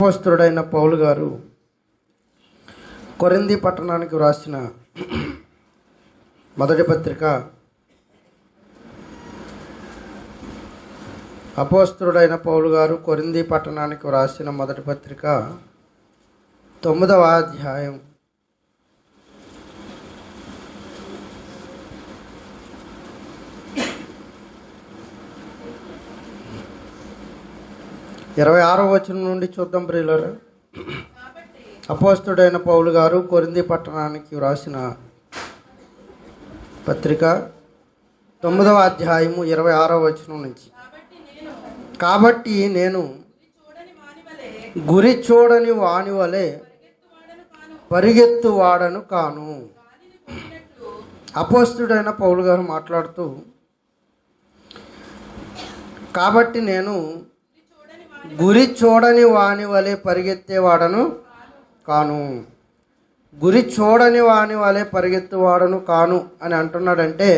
అపోస్తలుడైన పౌలు గారు కొరింథీ పట్టణానికి వ్రాసిన మొదటి పత్రిక, అపోస్తలుడైన పౌలు గారు కొరింథీ పట్టణానికి వ్రాసిన మొదటి పత్రిక 9వ అధ్యాయం 26వ వచనం నుండి చూద్దాం ప్రియులారా. అపోస్తలుడైన పౌలు గారు కొరింథీ పట్టణానికి వ్రాసిన పత్రిక 9వ అధ్యాయము 26వ వచనం నుంచి. కాబట్టి నేను గురి చూడని వాని వలె పరిగెత్తు వాడను కాను. అపోస్తలుడైన పౌలు గారు మాట్లాడుతూ, కాబట్టి నేను గురి చూడని వాని వలె పరిగెత్తేవాడను కాను. గురి చూడని వాని వలె పరిగెత్తేవాడను కాను అని అంటున్నాడంటే,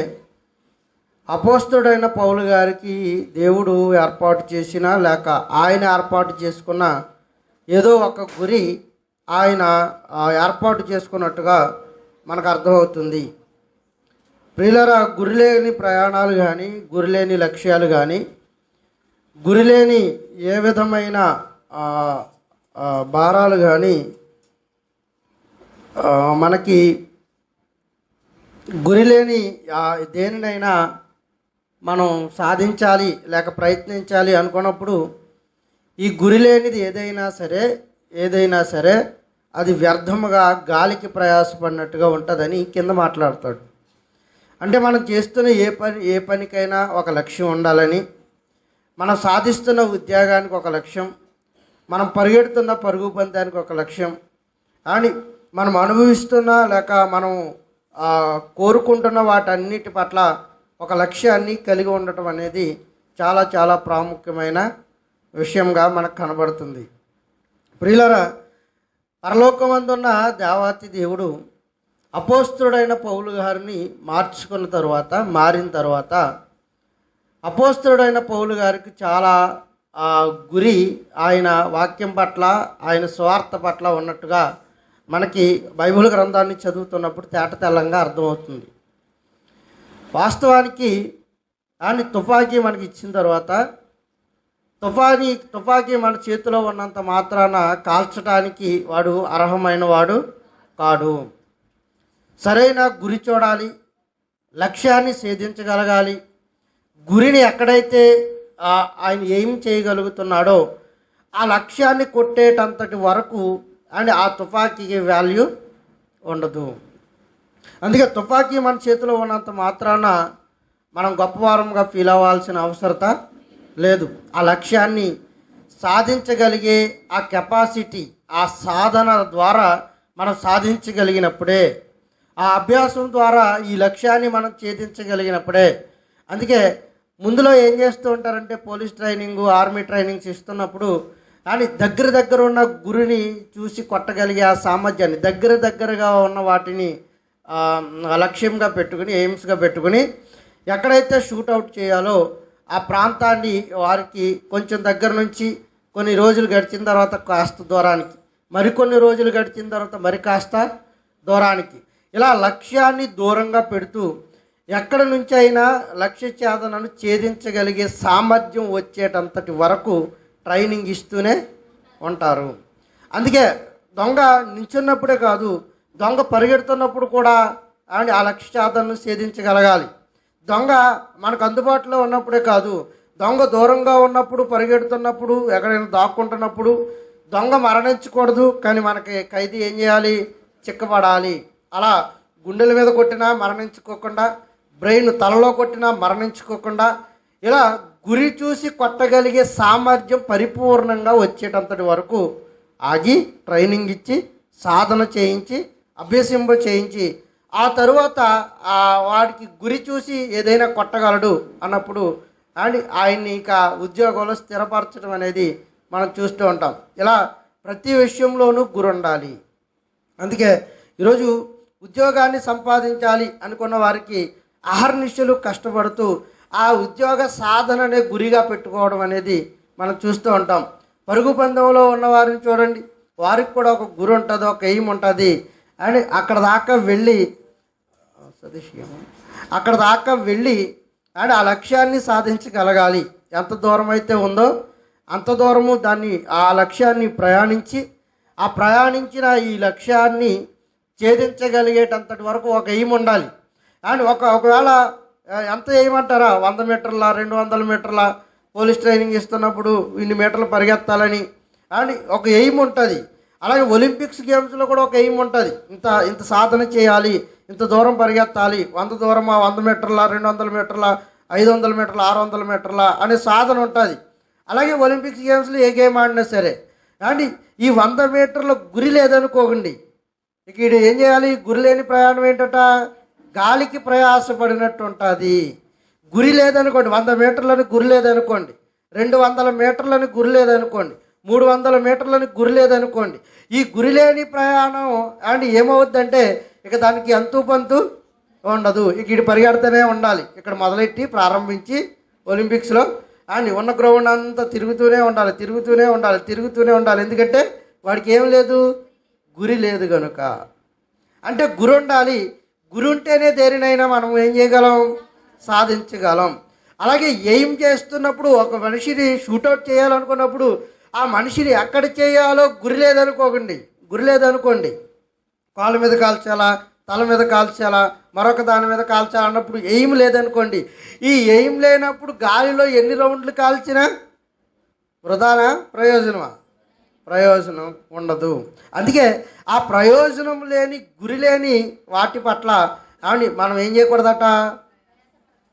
అపోస్తలుడైన పౌలు గారికి దేవుడు ఏర్పాటు చేసిన లేక ఆయన ఏర్పాటు చేసుకున్న ఏదో ఒక గురి ఆయన ఏర్పాటు చేసుకున్నట్టుగా మనకు అర్థమవుతుంది. ప్రియులారా, గురిలేని ప్రయాణాలు కానీ, గురిలేని లక్ష్యాలు కానీ, గురిలేని ఏ విధమైన భారాలు కానీ మనకి గురిలేని దేనినైనా మనం సాధించాలి లేక ప్రయత్నించాలి అనుకున్నప్పుడు ఈ గురిలేనిది ఏదైనా సరే అది వ్యర్థముగా గాలికి ప్రయాసపడినట్టుగా ఉంటుందని కింద మాట్లాడతాడు. అంటే మనం చేస్తున్న ఏ పనికైనా ఒక లక్ష్యం ఉండాలని, మనం సాధిస్తున్న ఉద్యోగానికి ఒక లక్ష్యం, మనం పరిగెడుతున్న పరుగు పందానికి ఒక లక్ష్యం, అని మనం అనుభవిస్తున్న లేక మనం కోరుకుంటున్న వాటన్నిటి పట్ల ఒక లక్ష్యాన్ని కలిగి ఉండటం అనేది చాలా చాలా ప్రాముఖ్యమైన విషయంగా మనకు కనబడుతుంది. ప్రియులారా, పరలోకమందున్న దేవాతి దేవుడు అపోస్తలుడైన పౌలు గారిని మారిన తర్వాత అపోస్తలుడైన పౌలు గారికి చాలా గురి ఆయన వాక్యం పట్ల, ఆయన స్వార్థ పట్ల ఉన్నట్టుగా మనకి బైబిల్ గ్రంథాన్ని చదువుతున్నప్పుడు తేటతెల్లంగా అర్థమవుతుంది. వాస్తవానికి ఆయన తుపాకీ మనకి ఇచ్చిన తర్వాత తుపాకీ మన చేతిలో ఉన్నంత మాత్రాన కాల్చడానికి వాడు అర్హమైన వాడు కాడు. సరైన గురి చూడాలి, లక్ష్యాన్ని ఛేదించగలగాలి. గురిని ఎక్కడైతే ఆయన ఏం చేయగలుగుతున్నాడో ఆ లక్ష్యాన్ని కొట్టేటంతటి వరకు అండ్ ఆ తుపాకీకి వాల్యూ ఉండదు. అందుకే తుపాకీ మన చేతిలో ఉన్నంత మాత్రాన మనం గొప్పవారంగా ఫీల్ అవ్వాల్సిన అవసరత లేదు. ఆ లక్ష్యాన్ని సాధించగలిగే ఆ కెపాసిటీ, ఆ సాధన ద్వారా మనం సాధించగలిగినప్పుడే, ఆ అభ్యాసం ద్వారా ఈ లక్ష్యాన్ని మనం ఛేదించగలిగినప్పుడే. అందుకే ముందులో ఏం చేస్తూ ఉంటారంటే, పోలీస్ ట్రైనింగు, ఆర్మీ ట్రైనింగ్స్ ఇస్తున్నప్పుడు కానీ దగ్గర ఉన్న గురిని చూసి కొట్టగలిగే ఆ సామర్థ్యాన్ని, దగ్గరగా ఉన్న వాటిని లక్ష్యంగా పెట్టుకుని, ఎయిమ్స్గా పెట్టుకుని ఎక్కడైతే షూట్అవుట్ చేయాలో ఆ ప్రాంతాన్ని వారికి కొంచెం దగ్గర నుంచి కొన్ని రోజులు గడిచిన తర్వాత కాస్త దూరానికి, మరికొన్ని రోజులు గడిచిన తర్వాత మరి కాస్త దూరానికి, ఇలా లక్ష్యాన్ని దూరంగా పెడుతూ ఎక్కడి నుంచి అయినా లక్ష్య ఛేదనను ఛేదించగలిగే సామర్థ్యం వచ్చేటంతటి వరకు ట్రైనింగ్ ఇస్తూనే ఉంటారు. అందుకే దొంగ నించున్నప్పుడే కాదు, దొంగ పరిగెడుతున్నప్పుడు కూడా ఆ లక్ష్య ఛేదనను ఛేదించగలగాలి. దొంగ మనకు అందుబాటులో ఉన్నప్పుడే కాదు, దొంగ దూరంగా ఉన్నప్పుడు, పరిగెడుతున్నప్పుడు, ఎక్కడైనా దాక్కుంటున్నప్పుడు దొంగ మరణించకూడదు. కానీ మనకి ఖైదీ ఏం చేయాలి? చిక్కబడాలి. అలా గుండెల మీద కొట్టినా మరణించుకోకుండా, బ్రెయిన్ తలలో కొట్టినా మరణించుకోకుండా, ఇలా గురి చూసి కొట్టగలిగే సామర్థ్యం పరిపూర్ణంగా వచ్చేటంతటి వరకు ఆగి ట్రైనింగ్ ఇచ్చి, సాధన చేయించి, అభ్యసింప చేయించి, ఆ తరువాత వాడికి గురి చూసి ఏదైనా కొట్టగలడు అన్నప్పుడు ఆయన్ని ఇక ఉద్యోగంలో స్థిరపరచడం అనేది మనం చూస్తూ ఉంటాం. ఇలా ప్రతి విషయంలోనూ గురి ఉండాలి. అందుకే ఈరోజు ఉద్యోగాన్ని సంపాదించాలి అనుకున్న వారికి అహర్నిశలు కష్టపడుతూ ఆ ఉద్యోగ సాధననే గురిగా పెట్టుకోవడం అనేది మనం చూస్తూ ఉంటాం. పరుగు పందెంలో ఉన్న వారిని చూడండి, వారికి కూడా ఒక గురి ఉంటుంది, ఒక ఎయిమ్ ఉంటుంది. అని అక్కడ దాకా వెళ్ళి అక్కడ దాకా వెళ్ళి అండ్ ఆ లక్ష్యాన్ని సాధించగలగాలి. ఎంత దూరం అయితే ఉందో అంత దూరము దాన్ని ఆ లక్ష్యాన్ని ప్రయాణించి ఆ ప్రయాణించిన ఈ లక్ష్యాన్ని ఛేదించగలిగేటంతటి వరకు ఒక ఎయిమ్ ఉండాలి. అండ్ ఒకవేళ ఎంత ఏమంటారా, 100 మీటర్ల 200 మీటర్ల పోలీస్ ట్రైనింగ్ ఇస్తున్నప్పుడు ఇన్ని మీటర్లు పరిగెత్తాలని అండ్ ఒక ఎయిమ్ ఉంటుంది. అలాగే ఒలింపిక్స్ గేమ్స్లో కూడా ఒక ఎయిమ్ ఉంటుంది, ఇంత సాధన చేయాలి, ఇంత దూరం పరిగెత్తాలి, 100 మీటర్ల 200 మీటర్ల 500 మీటర్ల 600 మీటర్ల అనే సాధన ఉంటుంది. అలాగే ఒలింపిక్స్ గేమ్స్లో ఏ గేమ్ ఆడినా సరే అండ్ ఈ 100 మీటర్ల గురి లేదనుకోకండి, ఇక ఇది ఏం చేయాలి, గురి లేని ప్రయాణం ఏంటట, గాలికి ప్రయాసపడినట్టు ఉంటుంది. గురి లేదనుకోండి, 100 మీటర్లని గురి లేదనుకోండి, 200 మీటర్లని గురి లేదనుకోండి, 300 మీటర్లని గురి లేదనుకోండి, ఈ గురి లేని ప్రయాణం అండ్ ఏమవుద్దంటే ఇక దానికి అంతు పంతు ఉండదు. ఇక ఇది పరిగెడుతూనే ఉండాలి, ఇక్కడ మొదలెట్టి ప్రారంభించి ఒలింపిక్స్లో అండ్ ఉన్న గ్రౌండ్ అంతా తిరుగుతూనే ఉండాలి. ఎందుకంటే వాడికి ఏం లేదు, గురి లేదు కనుక. అంటే గురి ఉండాలి, గురి ఉంటేనే దేనినైనా మనం ఏం చేయగలం, సాధించగలం. అలాగే ఎయిమ్ చేస్తున్నప్పుడు ఒక మనిషిని షూటౌట్ చేయాలనుకున్నప్పుడు ఆ మనిషిని ఎక్కడ చేయాలో గురి లేదనుకోండి, కాళ్ళ మీద కాల్చాలా, తల మీద కాల్చాలా, మరొక దాని మీద కాల్చాలా అన్నప్పుడు ఎయిమ్ లేదనుకోండి, ఈ ఎయిమ్ లేనప్పుడు గాలిలో ఎన్ని రౌండ్లు కాల్చినా వృధానా, ప్రయోజనం ఉండదు. అందుకే ఆ ప్రయోజనం లేని గురి లేని వాటి పట్ల మనం ఏం చేయకూడదట,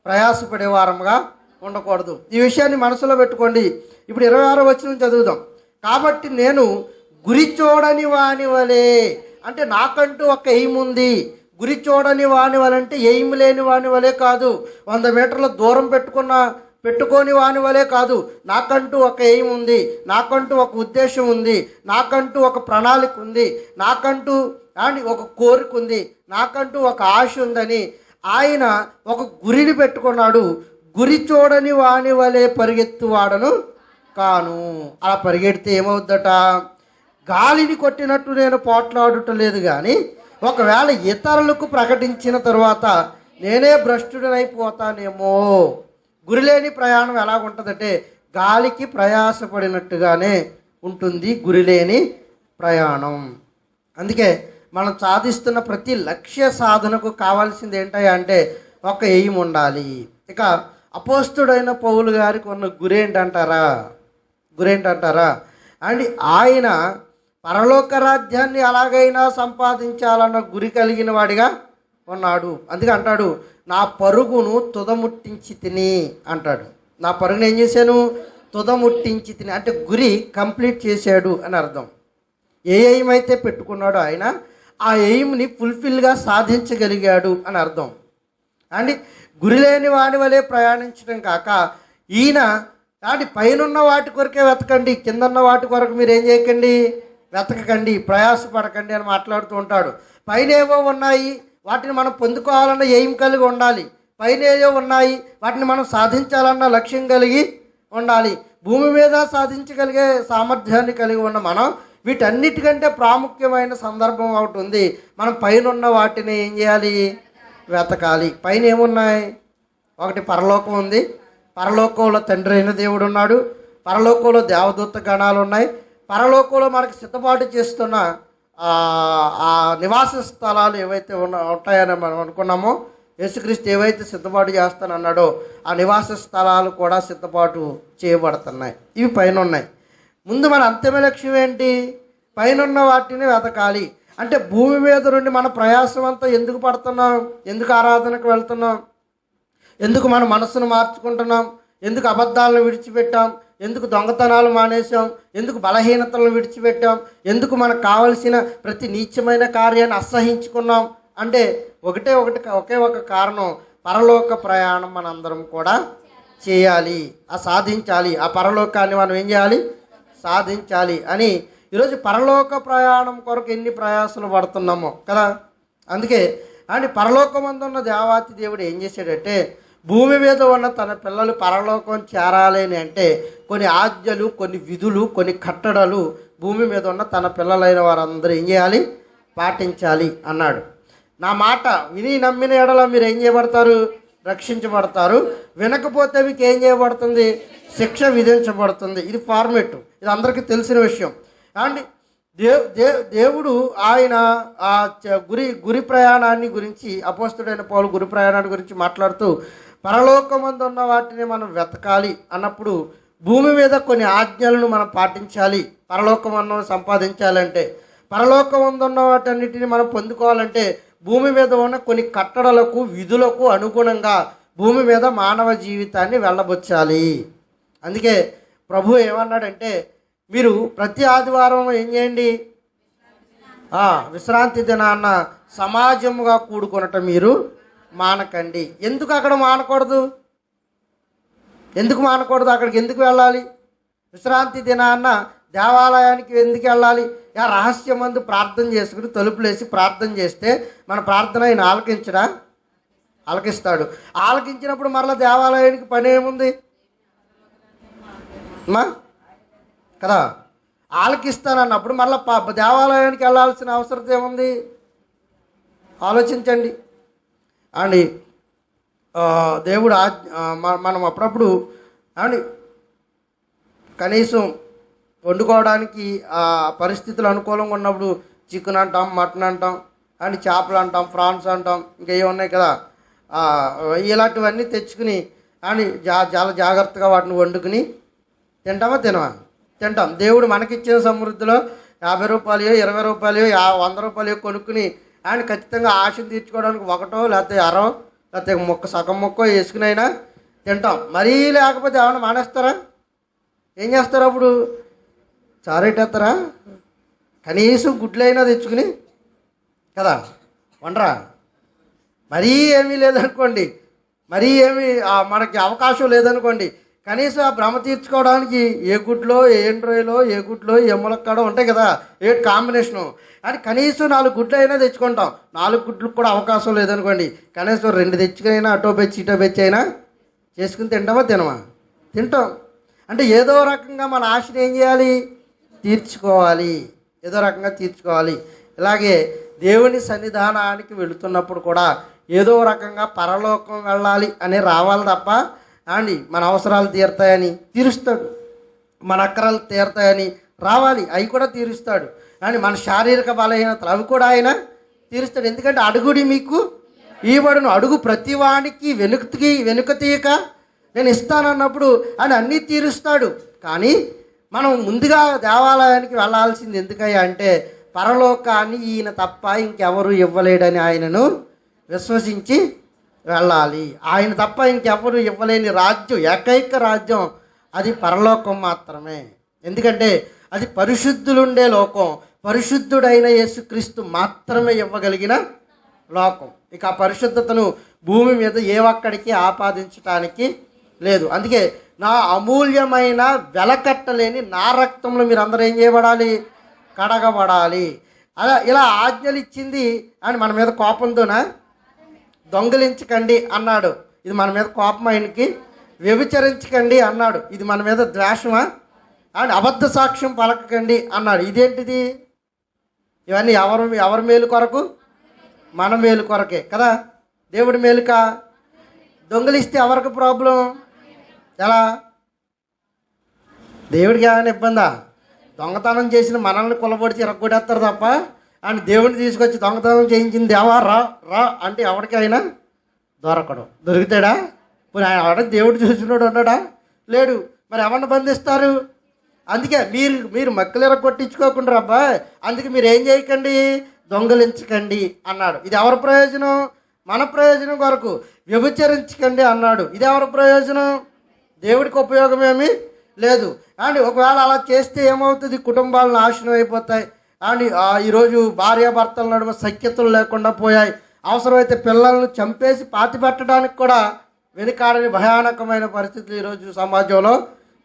ప్రయాసపడే వారంగా ఉండకూడదు. ఈ విషయాన్ని మనసులో పెట్టుకోండి. ఇప్పుడు 26వ వచనం చదువుదాం. కాబట్టి నేను గురి చూడని వాని వలే, అంటే నాకంటూ ఒక ఎయిమ్ ఉంది. గురి చూడని వాని వలే అంటే ఎయిమ్ లేని వాని వలే కాదు, 100 మీటర్ల దూరం పెట్టుకోని వాని వలే కాదు. నాకంటూ ఒక ఎయిమ్ ఉంది, నాకంటూ ఒక ఉద్దేశం ఉంది, నాకంటూ ఒక ప్రణాళిక ఉంది, నాకంటూ ఒక కోరిక ఉంది, నాకంటూ ఒక ఆశ ఉందని ఆయన ఒక గురిని పెట్టుకున్నాడు. గురి చూడని వాని వలే పరిగెత్తువాడను కాను. అలా పరిగెడితే ఏమవుద్దట, గాలిని కొట్టినట్టు నేను పోట్లాడటం లేదు, కానీ ఒకవేళ ఇతరులకు ప్రకటించిన తరువాత నేనే భ్రష్టుడనైపోతానేమో. గురిలేని ప్రయాణం ఎలాగుంటుందంటే గాలికి ప్రయాసపడినట్టుగానే ఉంటుంది గురిలేని ప్రయాణం. అందుకే మనం సాధిస్తున్న ప్రతి లక్ష్య సాధనకు కావాల్సింది ఏంటయ్యా అంటే ఒక ఎయిమ్ ఉండాలి. ఇక అపోస్తుడైన పౌలు గారికి ఉన్న గురేంటంటారా అండ్ ఆయన పరలోక రాజ్యాన్ని ఎలాగైనా సంపాదించాలన్న గురి కలిగిన వాడిగా ఉన్నాడు. అందుకే అంటాడు, నా పరుగును తుదముట్టించి తిని అంటాడు. నా పరుగును ఏం చేశాను, తుదముట్టించి తిని అంటే గురి కంప్లీట్ చేశాడు అని అర్థం. ఏ ఎయిమ్ అయితే పెట్టుకున్నాడో ఆయన ఆ ఎయిమ్ని ఫుల్ఫిల్గా సాధించగలిగాడు అని అర్థం. అండ్ గురి లేని వాడి వలె ప్రయాణించడం కాక ఈయన పైనున్న వాటి కొరకే వెతకండి, కిందన్న వాటి కొరకు మీరు ఏం చేయకండి, వెతకకండి, ప్రయాసపడకండి అని మాట్లాడుతూ ఉంటాడు. పైన ఏవో ఉన్నాయి, వాటిని మనం పొందుకోవాలన్న ఎయిమ్ కలిగి ఉండాలి. పైన ఏవో ఉన్నాయి, వాటిని మనం సాధించాలన్న లక్ష్యం కలిగి ఉండాలి. భూమి మీద సాధించగలిగే సామర్థ్యాన్ని కలిగి ఉన్న మనం వీటన్నిటికంటే ప్రాముఖ్యమైన సందర్భం ఒకటి ఉంది. మనం పైన ఉన్న వాటిని ఏం చేయాలి, వెతకాలి. పైన ఏమున్నాయి, ఒకటి పరలోకం ఉంది, పరలోకంలో తండ్రి అయిన దేవుడు ఉన్నాడు, పరలోకంలో దేవదూత గణాలు ఉన్నాయి, పరలోకంలో మనకు సిద్ధపాటు చేస్తున్న ఆ నివాస స్థలాలు ఏవైతే ఉంటాయని మనం అనుకున్నామో, యేసుక్రీస్తు ఏవైతే సిద్ధపాటు చేస్తానన్నాడో ఆ నివాస స్థలాలు కూడా సిద్ధపాటు చేయబడుతున్నాయి. ఇవి పైన ఉన్నాయి. ముందు మన అంతిమ లక్ష్యం ఏంటి, పైన వాటిని వెతకాలి. అంటే భూమి మీద నుండి మన ప్రయాసం అంతా ఎందుకు పడుతున్నాం, ఎందుకు ఆరాధనకు వెళ్తున్నాం, ఎందుకు మన మనసును మార్చుకుంటున్నాం, ఎందుకు అబద్ధాలను విడిచిపెట్టాం, ఎందుకు దొంగతనాలు మానేసాం, ఎందుకు బలహీనతలను విడిచిపెట్టాం, ఎందుకు మనకు కావలసిన ప్రతి నీచమైన కార్యాన్ని అసహించుకున్నాం అంటే ఒకే ఒక కారణం, పరలోక ప్రయాణం మనందరం కూడా చేయాలి, సాధించాలి. ఆ పరలోకాన్ని మనం ఏం చేయాలి, సాధించాలి అని ఈరోజు పరలోక ప్రయాణం కొరకు ఎన్ని ప్రయాసాలు పడుతున్నామో కదా. అందుకే పరలోకమందున్న దేవాతి దేవుడు ఏం చేశాడంటే భూమి మీద ఉన్న తన పిల్లలు పరలోకం చేరాలి అని అంటే కొన్ని ఆజ్ఞలు, కొన్ని విధులు, కొన్ని కట్టడలు భూమి మీద ఉన్న తన పిల్లలైన వారందరూ ఏం చేయాలి? పాటించాలి అన్నాడు. నా మాట విని నమ్మిన ఎడల మీరు ఏం చేయబడతారు? రక్షించబడతారు. వినకపోతే మీకు ఏం చేయబడుతుంది? శిక్ష విధించబడుతుంది. ఇది ఫార్మేట్, ఇది అందరికీ తెలిసిన విషయం. అండి దేవుడు ఆయన ఆ గురి ప్రయాణాన్ని గురించి, అపోస్తుడైన పౌలు గురి ప్రయాణాన్ని గురించి మాట్లాడుతూ పరలోకమందు ఉన్న వాటిని మనం వెతకాలి అన్నప్పుడు భూమి మీద కొన్ని ఆజ్ఞలను మనం పాటించాలి. పరలోకమన్న సంపాదించాలంటే, పరలోకమందు ఉన్న వాటన్నిటిని మనం పొందుకోవాలంటే భూమి మీద ఉన్న కొన్ని కట్టడలకు, విధులకు అనుగుణంగా భూమి మీద మానవ జీవితాన్ని వెళ్ళబుచ్చాలి. అందుకే ప్రభు ఏమన్నాడంటే, మీరు ప్రతి ఆదివారం ఏం చేయండి? విశ్రాంతి దినాన్న సమాజముగా కూడుకొనటం మీరు మానకండి. ఎందుకు అక్కడ మానకూడదు? ఎందుకు మానకూడదు? అక్కడికి ఎందుకు వెళ్ళాలి? విశ్రాంతి దినాన్న దేవాలయానికి ఎందుకు వెళ్ళాలి? రహస్యమందు ప్రార్థన చేసుకుని తలుపులేసి ప్రార్థన చేస్తే మన ప్రార్థన ఆయన ఆలకించడా? ఆలకిస్తాడు. ఆలకించినప్పుడు మరలా దేవాలయానికి పని ఏముంది మా కదా? ఆలకిస్తానన్నప్పుడు మళ్ళీ దేవాలయానికి వెళ్ళాల్సిన అవసరం ఏముంది? ఆలోచించండి. అండి దేవుడు మనం అప్పుడప్పుడు అండి కనీసం వండుకోవడానికి ఆ పరిస్థితులు అనుకూలంగా ఉన్నప్పుడు చికెన్ అంటాం, మటన్ అంటాం, అండ్ చేపలు అంటాం, ఫ్రాన్స్ అంటాం, ఇంకా ఏమున్నాయి కదా, ఇలాంటివన్నీ తెచ్చుకుని అని చాలా జాగ్రత్తగా వాటిని వండుకుని తింటామా? తింటాం. దేవుడు మనకిచ్చిన సమృద్ధిలో 50 రూపాయలు, 20 రూపాయలు, 100 రూపాయలు కొనుక్కుని ఆయన ఖచ్చితంగా ఆశను తీర్చుకోవడానికి ఒకటో లేకపోతే అరో లేకపోతే సగం మొక్క వేసుకుని అయినా తింటాం. మరీ లేకపోతే ఏమైనా మానేస్తారా? ఏం చేస్తారు అప్పుడు? చారేటేస్తారా? కనీసం గుడ్లైనా తెచ్చుకుని కదా వండరా. మరీ ఏమీ లేదనుకోండి, మరీ ఏమీ మనకి అవకాశం లేదనుకోండి, కనీసం ఆ భ్రమ తీర్చుకోవడానికి ఏ గుడ్లో, ఏ ఎండ్రాయిలో, ఏ గుడ్లో, ఏ ములక్కాడో ఉంటాయి కదా, ఏ కాంబినేషను అని కనీసం 4 గుడ్లు అయినా తెచ్చుకుంటాం. 4 గుడ్లకు కూడా అవకాశం లేదనుకోండి, కనీసం 2 తెచ్చుకునైనా అటో బెచ్చి ఇటో బెచ్చి అయినా చేసుకుని తింటామా? తింటాం. అంటే ఏదో రకంగా మన ఆశని ఏం చేయాలి? తీర్చుకోవాలి. ఏదో రకంగా తీర్చుకోవాలి. ఇలాగే దేవుని సన్నిధానానికి వెళుతున్నప్పుడు కూడా ఏదో రకంగా పరలోకం వెళ్ళాలి అని రావాలి తప్ప అండి మన అవసరాలు తీరుస్తాడు, మన అక్కరాలు తీరుతాయని రావాలి, అవి కూడా తీరుస్తాడు. అని మన శారీరక బలహీనతలు అవి కూడా ఆయన తీరుస్తాడు. ఎందుకంటే అడుగుడి మీకు ఇవ్వబడును, అడుగు ప్రతివానికి వెనుక తీయక నేను ఇస్తానన్నప్పుడు ఆయన అన్నీ తీరుస్తాడు. కానీ మనం ముందుగా దేవాలయానికి వెళ్ళాల్సింది ఎందుకయ్యా అంటే పరలోకాన్ని ఈయన తప్ప ఇంకెవరు ఇవ్వలేడని ఆయనను విశ్వసించి వెళ్ళాలి. ఆయన తప్ప ఇంకెవరు ఇవ్వలేని రాజ్యం, ఏకైక రాజ్యం అది పరలోకం మాత్రమే. ఎందుకంటే అది పరిశుద్ధులుండే లోకం, పరిశుద్ధుడైన యేసుక్రీస్తు మాత్రమే ఇవ్వగలిగిన లోకం. ఇక ఆ పరిశుద్ధతను భూమి మీద ఏ ఒక్కడికి ఆపాదించటానికి లేదు. అందుకే నా అమూల్యమైన వెలకట్టలేని నా రక్తంలో మీరు అందరూ ఏం చేయబడాలి? కడగబడాలి. అలా ఇలా ఆజ్ఞలు ఇచ్చింది అని మన మీద కోపంతోనా? దొంగిలించకండి అన్నాడు, ఇది మన మీద కోపం. ఆయనకి వ్యభిచరించకండి అన్నాడు, ఇది మన మీద ద్వేషమా? అండ్ అబద్ధ సాక్ష్యం పలకకండి అన్నాడు, ఇదేంటిది? ఇవన్నీ ఎవరి మేలు కొరకు? మన మేలు కొరకే కదా. దేవుడి మేలుకా? దొంగిలిస్తే ఎవరికి ప్రాబ్లం? ఎలా? దేవుడికి ఏమైనా ఇబ్బందా? దొంగతనం చేసిన మనల్ని కులబడిచి ఇరగొడేస్తారు తప్ప అని దేవుడిని తీసుకొచ్చి దొంగతనం చేయించింది దేవా రా అంటే ఎవరికైనా దొరుకుతాడా? మరి ఆయన దేవుడు చూసినాడు ఉన్నాడా? లేడు. మరి ఎవరిని బంధిస్తారు? అందుకే మీరు మక్కలు కొట్టించుకోకుండా అబ్బాయి, అందుకే మీరు ఏం చేయకండి? దొంగలించకండి అన్నాడు. ఇది ఎవరి ప్రయోజనం? మన ప్రయోజనం కొరకు. వ్యభిచరించకండి అన్నాడు, ఇది ఎవరి ప్రయోజనం? దేవుడికి ఉపయోగం ఏమీ లేదు. అండ్ ఒకవేళ అలా చేస్తే ఏమవుతుంది? కుటుంబాలు నాశనం అయిపోతాయి. అండ్ ఈరోజు భార్యాభర్తల నడుమ సఖ్యతలు లేకుండా పోయాయి. అవసరమైతే పిల్లలను చంపేసి పాతి పెట్టడానికి కూడా వెనుకాడని భయానకమైన పరిస్థితులు ఈరోజు సమాజంలో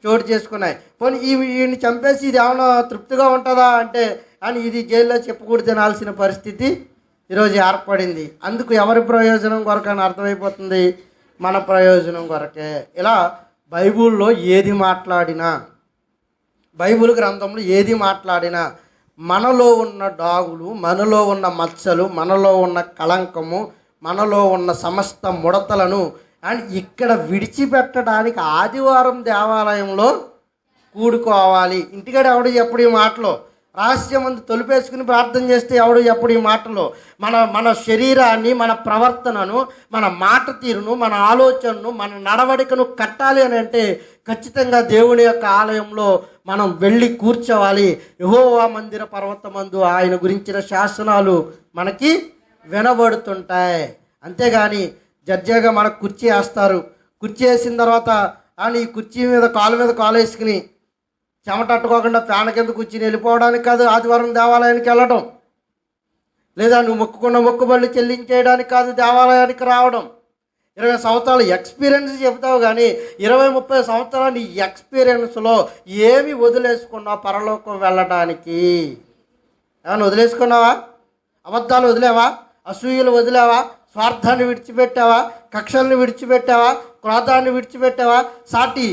చోటు చేసుకున్నాయి. పోనీ వీడిని చంపేసి ఇది ఏమైనా తృప్తిగా ఉంటుందా అంటే అని ఇది జైల్లో చెప్పుకూడి తినాల్సిన పరిస్థితి ఈరోజు ఏర్పడింది. అందుకు ఎవరి ప్రయోజనం కొరకు అని అర్థమైపోతుంది? మన ప్రయోజనం కొరకే. ఇలా బైబిల్లో ఏది మాట్లాడినా, బైబిల్ గ్రంథంలో ఏది మాట్లాడినా మనలో ఉన్న డాగులు, మనలో ఉన్న మచ్చలు, మనలో ఉన్న కళంకము, మనలో ఉన్న సమస్త ముడతలను అండ్ ఇక్కడ విడిచిపెట్టడానికి ఆదివారం దేవాలయంలో కూడుకోవాలి. ఇంటికాడ ఎవడు ఎప్పుడు ఈ మాటలో రహస్యమందు తొలిపేసుకుని ప్రార్థన చేస్తే ఎవడు ఎప్పుడు ఈ మాటలో మన శరీరాన్ని, మన ప్రవర్తనను, మన మాట తీరును, మన ఆలోచనను, మన నడవడికను కట్టాలి అని అంటే ఖచ్చితంగా దేవుని యొక్క ఆలయంలో మనం వెళ్ళి కూర్చోవాలి. యెహోవా మందిర పర్వతమందు ఆయన గురించిన శాసనాలు మనకి వినబడుతుంటాయి. అంతేగాని జడ్జేగా మనకు కుర్చీ వేస్తారు. కుర్చీ వేసిన తర్వాత ఈ కుర్చీ మీద కాలు వేసుకుని చెమట అట్టుకోకుండా ఫ్యాన్ కింద కూర్చుని వెళ్ళిపోవడానికి కాదు ఆదివారం దేవాలయానికి వెళ్ళడం. లేదా నువ్వు మొక్కుకున్న మొక్కుబళ్ళు చెల్లించేయడానికి కాదు దేవాలయానికి రావడం. 20 సంవత్సరాలు ఎక్స్పీరియన్స్ చెబుతావు కానీ 20-30 సంవత్సరాలు నీ ఎక్స్పీరియన్స్లో ఏమి వదిలేసుకున్నావు పరలోకం వెళ్ళడానికి? ఏమైనా వదిలేసుకున్నావా? అబద్ధాలు వదిలేవా? అసూయలు వదిలేవా? స్వార్థాన్ని విడిచిపెట్టావా? కక్షల్ని విడిచిపెట్టావా? క్రోధాన్ని విడిచిపెట్టావా? సాటి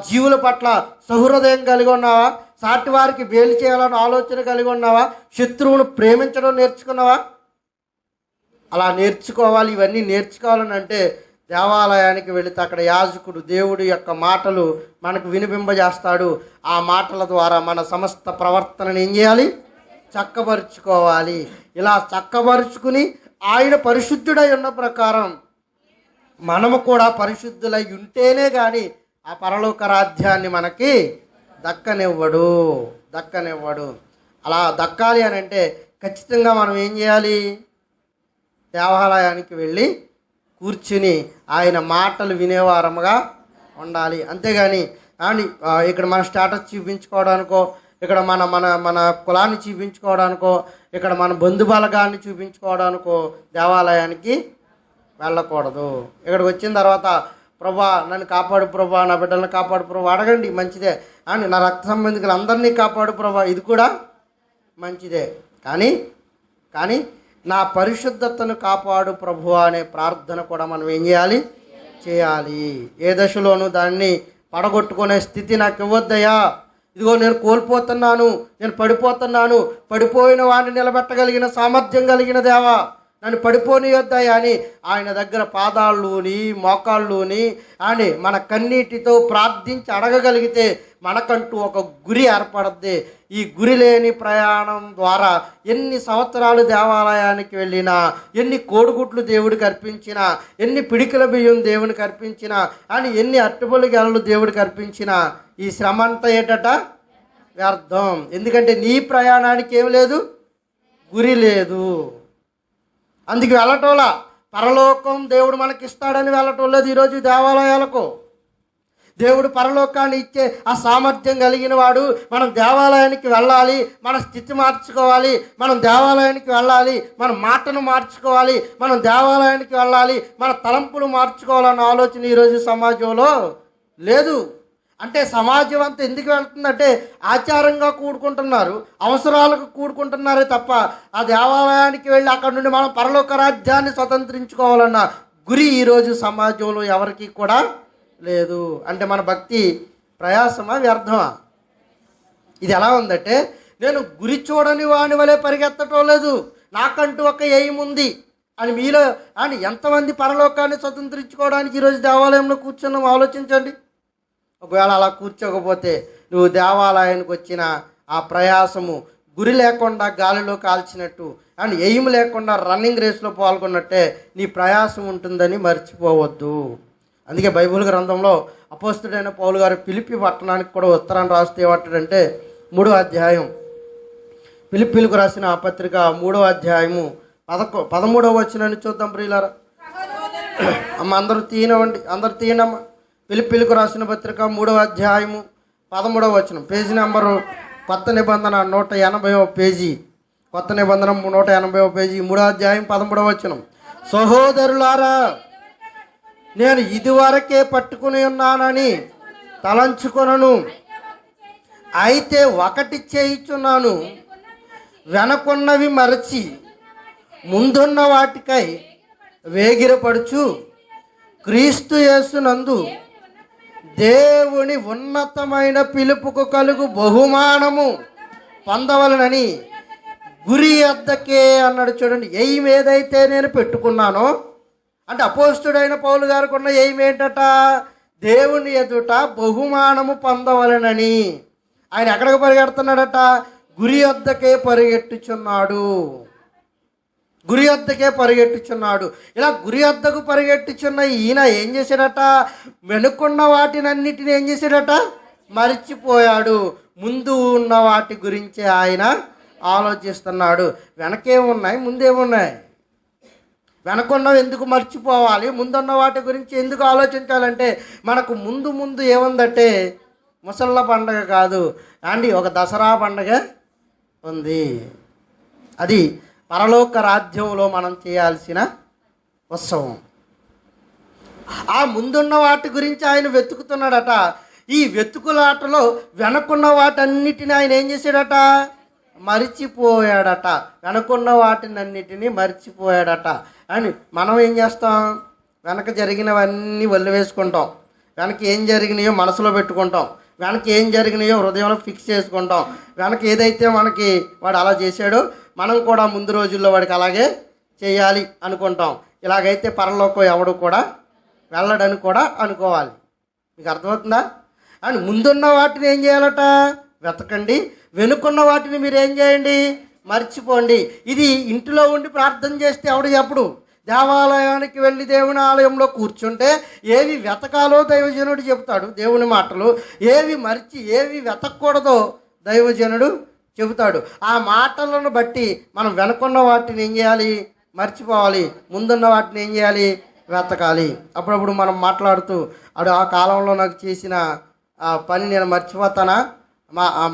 జీవుల పట్ల సహృదయం కలిగి ఉన్నావా? సాటి వారికి మేలు చేయాలని ఆలోచన కలిగి ఉన్నావా? శత్రువును ప్రేమించడం నేర్చుకున్నావా? అలా నేర్చుకోవాలి. ఇవన్నీ నేర్చుకోవాలని అంటే దేవాలయానికి వెళితే అక్కడ యాజకుడు దేవుడి యొక్క మాటలు మనకు వినిపింపజేస్తాడు. ఆ మాటల ద్వారా మన సమస్త ప్రవర్తనను ఏం చేయాలి? చక్కబరుచుకోవాలి. ఇలా చక్కబరుచుకుని ఆయన పరిశుద్ధుడై ఉన్న ప్రకారం మనము కూడా పరిశుద్ధులై ఉంటేనే కానీ ఆ పరలోక రాజ్యాన్ని మనకి దక్కనివ్వడు. అలా దక్కాలి అని అంటే ఖచ్చితంగా మనం ఏం చేయాలి? దేవాలయానికి వెళ్ళి కూర్చుని ఆయన మాటలు వినేవారముగా ఉండాలి. అంతేగాని ఇక్కడ మన స్టేటస్ చూపించుకోవడానికో, ఇక్కడ మన మన మన కులాన్ని చూపించుకోవడానికో, ఇక్కడ మన బంధుబలగాన్ని చూపించుకోవడానికో దేవాలయానికి వెళ్ళకూడదు. ఇక్కడికి వచ్చిన తర్వాత ప్రభా నన్ను కాపాడు ప్రభా, నా బిడ్డలను కాపాడు ప్రభా అడగండి, మంచిదే. అని నా రక్త సంబంధికులు అందరినీ కాపాడు ప్రభా, ఇది కూడా మంచిదే. కానీ నా పరిశుద్ధతను కాపాడు ప్రభు అనే ప్రార్థన కూడా మనం ఏం చేయాలి. ఏ దశలోనూ దాన్ని పడగొట్టుకునే స్థితి నాకు ఇవ్వద్దయ్యా. ఇదిగో నేను కోల్పోతున్నాను, నేను పడిపోతున్నాను, పడిపోయిన వాడిని నిలబెట్టగలిగిన సామర్థ్యం కలిగిన దేవా నన్ను పడిపోనియొద్దయ్యా అని ఆయన దగ్గర పాదాల్లోని మోకాళ్ళలోని అని మన కన్నీటితో ప్రార్థించి అడగగలిగితే మనకంటూ ఒక గురి ఏర్పడుద్ది. ఈ గురి లేని ప్రయాణం ద్వారా ఎన్ని సంవత్సరాలు దేవాలయానికి వెళ్ళినా, ఎన్ని కోడిగుడ్లు దేవుడికి అర్పించినా, ఎన్ని పిడికిల బియ్యం దేవునికి అర్పించినా, అని ఎన్ని అట్టుబడి గెలలు దేవుడికి అర్పించినా ఈ శ్రమ అంతా ఏటట వ్యర్థం. ఎందుకంటే నీ ప్రయాణానికి ఏం లేదు, గురి లేదు. అందుకు వెళ్ళటోలా పరలోకం దేవుడు మనకి ఇస్తాడని వెళ్ళటం లేదు. ఈరోజు దేవాలయాలకు దేవుడు పరలోకాన్ని ఇచ్చే ఆ సామర్థ్యం కలిగిన వాడు. మనం దేవాలయానికి వెళ్ళాలి, మన స్థితి మార్చుకోవాలి, మనం దేవాలయానికి వెళ్ళాలి, మన మాటను మార్చుకోవాలి, మనం దేవాలయానికి వెళ్ళాలి, మన తలంపులు మార్చుకోవాలన్న ఆలోచన ఈరోజు సమాజంలో లేదు. అంటే సమాజం అంతా ఎందుకు వెళ్తుందంటే ఆచారంగా కూడుకుంటున్నారు, అవసరాలకు కూడుకుంటున్నారే తప్ప ఆ దేవాలయానికి వెళ్ళి అక్కడ నుండి మనం పరలోక రాజ్యాన్ని స్వతంత్రించుకోవాలన్న గురి ఈరోజు సమాజంలో ఎవరికి కూడా లేదు. అంటే మన భక్తి ప్రయాసమా, వ్యర్థమా? ఇది ఎలా ఉందంటే నేను గురి చూడని వాని వలె పరిగెత్తటం లేదు, నాకంటూ ఒక ఎయిమ్ ఉంది అని మీలో అని ఎంతమంది పరలోకాన్ని స్వతంత్రించుకోవడానికి ఈరోజు దేవాలయంలో కూర్చున్నాం ఆలోచించండి. ఒకవేళ అలా కూర్చోకపోతే నువ్వు దేవాలయానికి వచ్చిన ఆ ప్రయాసము గురి లేకుండా గాలిలో కాల్చినట్టు అండ్ ఎయిమ్ లేకుండా రన్నింగ్ రేస్లో పాల్గొన్నట్టే నీ ప్రయాసం ఉంటుందని మర్చిపోవద్దు. అందుకే బైబిల్ గ్రంథంలో అపోస్తుడైన పౌలు గారు ఫిలిప్పి పట్టణానికి కూడా ఉత్తరాన్ని రాస్తే ఏమంటాడంటే 3వ అధ్యాయం, ఫిలిప్పీలకు రాసిన ఆ పత్రిక 3వ అధ్యాయము 13వ వచనాన్ని చూద్దాం ప్రియులారా. అమ్మ అందరూ తీయనమ్మా. ఫిలిప్పీలకు రాసిన పత్రిక 3వ అధ్యాయము 13వ వచనం, పేజీ నెంబరు కొత్త నిబంధన 180వ పేజీ, కొత్త నిబంధన 180వ పేజీ, 3వ అధ్యాయం 13వ వచనం. సహోదరులారా నేను ఇదివరకే పట్టుకుని ఉన్నానని తలంచుకొనను, అయితే ఒకటి చేయుచున్నాను, వెనకున్నవి మరచి ముందున్న వాటికై వేగిరపడుచు క్రీస్తు యేసునందు దేవుని ఉన్నతమైన పిలుపుకు కలుగు బహుమానము పొందవలనని గురి వద్దకే అన్నాడు. చూడండి, ఎయిమ్ ఏదైతే నేను పెట్టుకున్నానో, అంటే అపోస్తుడైన పౌలు గారికి ఉన్న ఎయిమ్ ఏంటట? దేవుని ఎదుట బహుమానము పొందవలనని. ఆయన ఎక్కడికి పరిగెడుతున్నాడట? గురి వద్దకే పరిగెట్టుచున్నాడు. గురి వద్దకే పరిగెట్టుచున్నాడు. ఇలా గురి వద్దకు పరిగెట్టుచున్న ఈయన ఏం చేశాడట? వెనుకున్న వాటినన్నిటిని ఏం చేశాడట? మరిచిపోయాడు. ముందు ఉన్న వాటి గురించి ఆయన ఆలోచిస్తున్నాడు. వెనకేమున్నాయి, ముందేమున్నాయి? వెనకున్నవి ఎందుకు మర్చిపోవాలి? ముందున్న వాటి గురించి ఎందుకు ఆలోచించాలంటే, మనకు ముందు ముందు ఏముందంటే ముసళ్ళ పండగ కాదు అండి, ఒక దసరా పండగ ఉంది. అది పరలోక రాజ్యంలో మనం చేయాల్సిన ఉత్సవం. ఆ ముందున్న వాటి గురించి ఆయన వెతుకుతున్నాడట. ఈ వెతుకులాటలో వెనకున్న వాటన్నిటిని ఆయన ఏం చేశాడట? మరిచిపోయాడట. వెనకున్న వాటినన్నిటినీ మరిచిపోయాడట. అని మనం ఏం చేస్తాం? వెనక జరిగినవన్నీ వల్లి వేసుకుంటాం. వెనక ఏం జరిగినాయో మనసులో పెట్టుకుంటాం. వెనక ఏం జరిగినాయో హృదయంలో ఫిక్స్ చేసుకుంటాం. వెనక ఏదైతే మనకి వాడు అలా చేశాడో మనం కూడా ముందు రోజుల్లో వాడికి అలాగే చేయాలి అనుకుంటాం. ఇలాగైతే పరలోకం ఎవడు కూడా వెళ్ళడని కూడా అనుకోవాలి. మీకు అర్థమవుతుందా? అని ముందున్న వాటిని ఏం చేయాలట? వెతకండి. వెనుకున్న వాటిని మీరు ఏం చేయండి? మర్చిపోండి. ఇది ఇంటిలో ఉండి ప్రార్థన చేస్తే ఎవడు చెప్పడు. దేవాలయానికి వెళ్ళి దేవుని ఆలయంలో కూర్చుంటే ఏవి వెతకాలో దైవజనుడు చెబుతాడు, దేవుని మాటలు. ఏవి వెతకూడదో దైవజనుడు చెబుతాడు. ఆ మాటలను బట్టి మనం వెనుకున్న వాటిని ఏం చేయాలి? మర్చిపోవాలి. ముందున్న వాటిని ఏం చేయాలి? వెతకాలి. అప్పుడప్పుడు మనం మాట్లాడుతూ ఆ కాలంలో నాకు చేసిన ఆ పని నేను మర్చిపోతానా?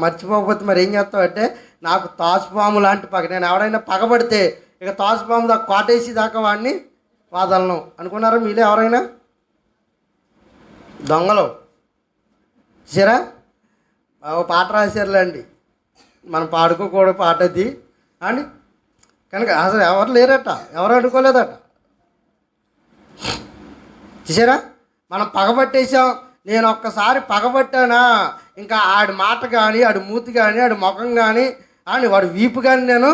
మర్చిపోకపోతే మరి ఏం చేస్తామంటే, నాకు తాసుపాము లాంటి పగ, నేను ఎవరైనా పగబడితే ఇక తాసుపాము దాకా కాటేసి దాకా వాడిని వాదలను అనుకున్నారా మీలో ఎవరైనా? దొంగలు సరే ఓ పాట రాశారులేండి, మనం పాడుకోకూడదు పాట అది అండి. కనుక అసలు ఎవరు లేరట, ఎవరు అనుకోలేదట. చూసారా, మనం పగబట్టేసాం. నేను ఒక్కసారి పగబట్టానా ఇంకా ఆడి మాట కానీ, ఆడి మూతి కానీ, ఆడి ముఖం కానీ, అని వాడి వీపు కానీ నేను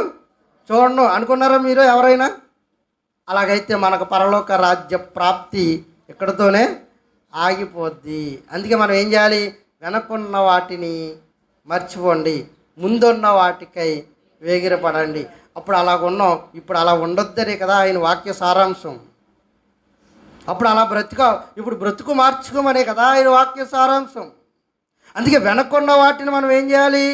చూడను అనుకున్నారా మీరు ఎవరైనా? అలాగైతే మనకు పరలోక రాజ్య ప్రాప్తి ఇక్కడితోనే ఆగిపోద్ది. అందుకే మనం ఏం చేయాలి? వెనకున్న వాటిని మర్చిపోండి, ముందున్న వాటికై వేగిరపడండి. అప్పుడు అలాగున్నాం. ఇప్పుడు అలా ఉండొద్దనే కదా ఆయన వాక్య సారాంశం. అప్పుడు అలా ఇప్పుడు బ్రతుకు మార్చుకోమనే కదా ఆయన వాక్య సారాంశం. అందుకే వెనకున్న వాటిని మనం ఏం చేయాలి?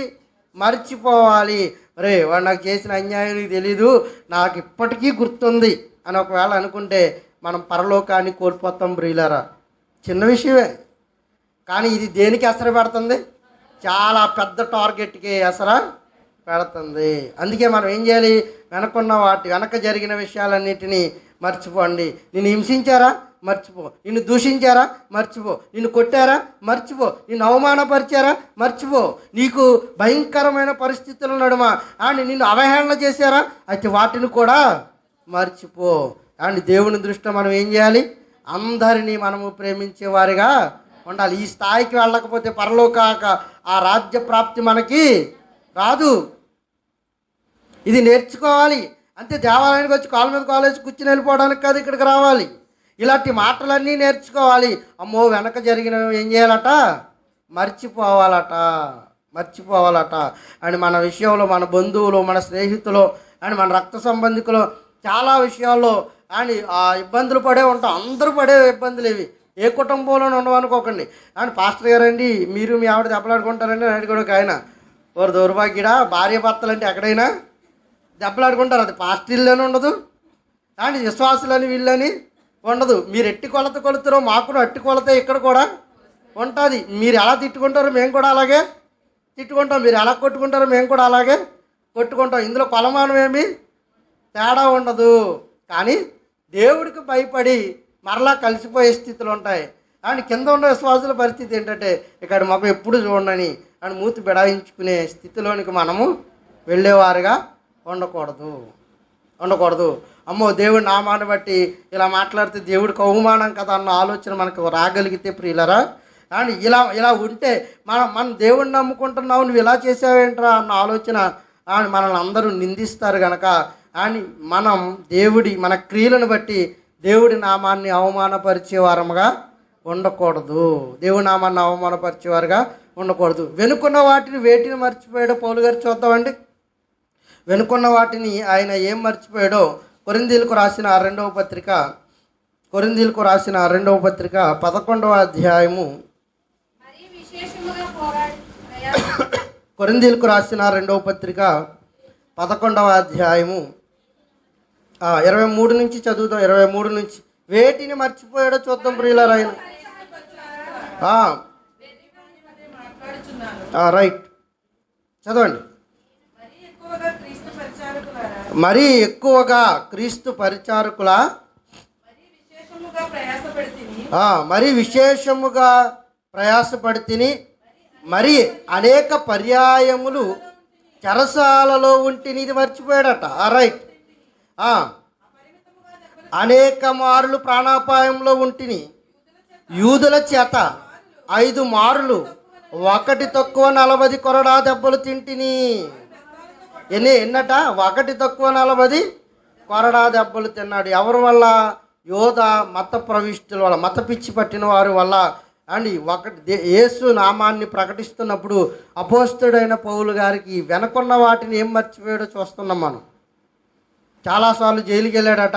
మర్చిపోవాలి. అరే వాడు నాకు చేసిన అన్యాయం తెలీదు, నాకు ఇప్పటికీ గుర్తుంది అని ఒకవేళ అనుకుంటే మనం పరలోకాన్ని కోల్పోతాం ప్రియులారా. చిన్న విషయమే, కానీ ఇది దేనికి అసర పెడుతుంది? చాలా పెద్ద టార్గెట్కి అసర పెడుతుంది. అందుకే మనం ఏం చేయాలి? వెనక జరిగిన విషయాలన్నిటినీ మర్చిపోండి. నిన్ను హింసించారా? మర్చిపో. నిన్ను దూషించారా? మర్చిపో. నిన్ను కొట్టారా? మర్చిపో. నిన్ను అవమానపరిచారా? మర్చిపో. నీకు భయంకరమైన పరిస్థితుల నడుమ నిన్ను అవహేళన చేశారా? అయితే వాటిని కూడా మర్చిపో. అండ్ దేవుని దృష్టిలో మనం ఏం చేయాలి? అందరినీ మనము ప్రేమించే వారిగా ఉండాలి. ఈ స్థాయికి వెళ్ళకపోతే పరలోక ఆ రాజ్య ప్రాప్తి మనకి రాదు. ఇది నేర్చుకోవాలి. అంతే, దేవాలయానికి వచ్చి కాళ్ళ మీద కాలేజ్ కూర్చుని వెళ్ళిపోవడానికి కాదు, ఇక్కడికి రావాలి. ఇలాంటి మాటలన్నీ నేర్చుకోవాలి. అమ్మో వెనక జరిగినవి ఏం చేయాలట? మర్చిపోవాలట. అండ్ మన విషయంలో మన బంధువులు, మన స్నేహితులు అండ్ మన రక్త సంబంధికులు చాలా విషయాల్లో ఇబ్బందులు పడే ఉంటాం. అందరూ పడే ఇబ్బందులు ఇవి. ఏ కుటుంబంలోనే ఉండవనుకోకండి. అండ్ పాస్టర్ గారండి, మీరు మీ ఆవిడ దెబ్బలాడుకుంటారండి అని అడిగాడు ఒక ఆయన. ఓరు దౌర్భాగ్యుడా, భార్య భర్తలు అంటే ఎక్కడైనా దెబ్బలాడుకుంటారు. అది పాస్టర్లోనే ఉండదు అండ్ విశ్వాసులని వీళ్ళని ఉండదు. మీరు ఎట్టి కొలత కొలుతారో మాకు అట్టి కొలత ఇక్కడ కూడా ఉంటుంది. మీరు ఎలా తిట్టుకుంటారో మేము కూడా అలాగే తిట్టుకుంటాం. మీరు ఎలా కొట్టుకుంటారో మేము కూడా అలాగే కొట్టుకుంటాం. ఇందులో కొలమానం ఏమి తేడా ఉండదు. కానీ దేవుడికి భయపడి మరలా కలిసిపోయే స్థితులు ఉంటాయి. అండ్ కింద ఉన్న విశ్వాసుల పరిస్థితి ఏంటంటే, ఇక్కడ మాకు ఎప్పుడు చూడండి అని మూతి బిడాయించుకునే స్థితిలోనికి మనము వెళ్ళేవారుగా ఉండకూడదు. అమ్మో దేవుడి నామాన్ని బట్టి ఇలా మాట్లాడితే దేవుడికి అవమానం కదా అన్న ఆలోచన మనకు రాగలిగితే ప్రియులరా, అండ్ ఇలా ఉంటే మనం దేవుడిని నమ్ముకుంటున్నావు, నువ్వు ఇలా చేసావేంట్రా అన్న ఆలోచన అండ్ మనల్ని అందరూ నిందిస్తారు కనుక అని మనం మన క్రియలను బట్టి దేవుడి నామాన్ని అవమానపరిచే వారముగా ఉండకూడదు. దేవుడి నామాన్ని అవమానపరిచేవారుగా ఉండకూడదు. వెనుకున్న వాటిని వేటిని మర్చిపోయాడో పౌలు గారు చూద్దామండి. వెనుకున్న వాటిని ఆయన ఏం మర్చిపోయాడో కొరింథీయులకు రాసిన రెండవ పత్రిక 11వ అధ్యాయము, కొరింథీయులకు రాసిన 2వ పత్రిక 11వ అధ్యాయము 23 నుంచి చదువుతాం. 23 నుంచి వేటిని మర్చిపోయాడో చూద్దాం ప్రియులారా. ఆయన రైట్ చదవండి. మరీ ఎక్కువగా క్రీస్తు పరిచారకుల మరీ విశేషముగా ప్రయాసపడితిని, మరి అనేక పర్యాయములు చెరసాలలో ఉంటిని. ఇది మర్చిపోయాడట. రైట్. అనేక మారులు ప్రాణాపాయంలో ఉంటిని, యూదుల చేత 5 మారులు ఒకటి తక్కువ 40 కొరడా దెబ్బలు తింటిని. ఎన్నట? 1 తక్కువ 40 కొరడా దెబ్బలు తిన్నాడు. ఎవరి వల్ల? యోధ మత ప్రవిష్టుల వల్ల, మత పిచ్చి పట్టిన వారి వల్ల. అండ్ యేసు నామాన్ని ప్రకటిస్తున్నప్పుడు అపోస్తలుడైన పౌలు గారికి వెనకున్న వాటిని ఏం మర్చిపోయాడో చూస్తున్నాం మనం. చాలాసార్లు జైలుకి వెళ్ళాడట,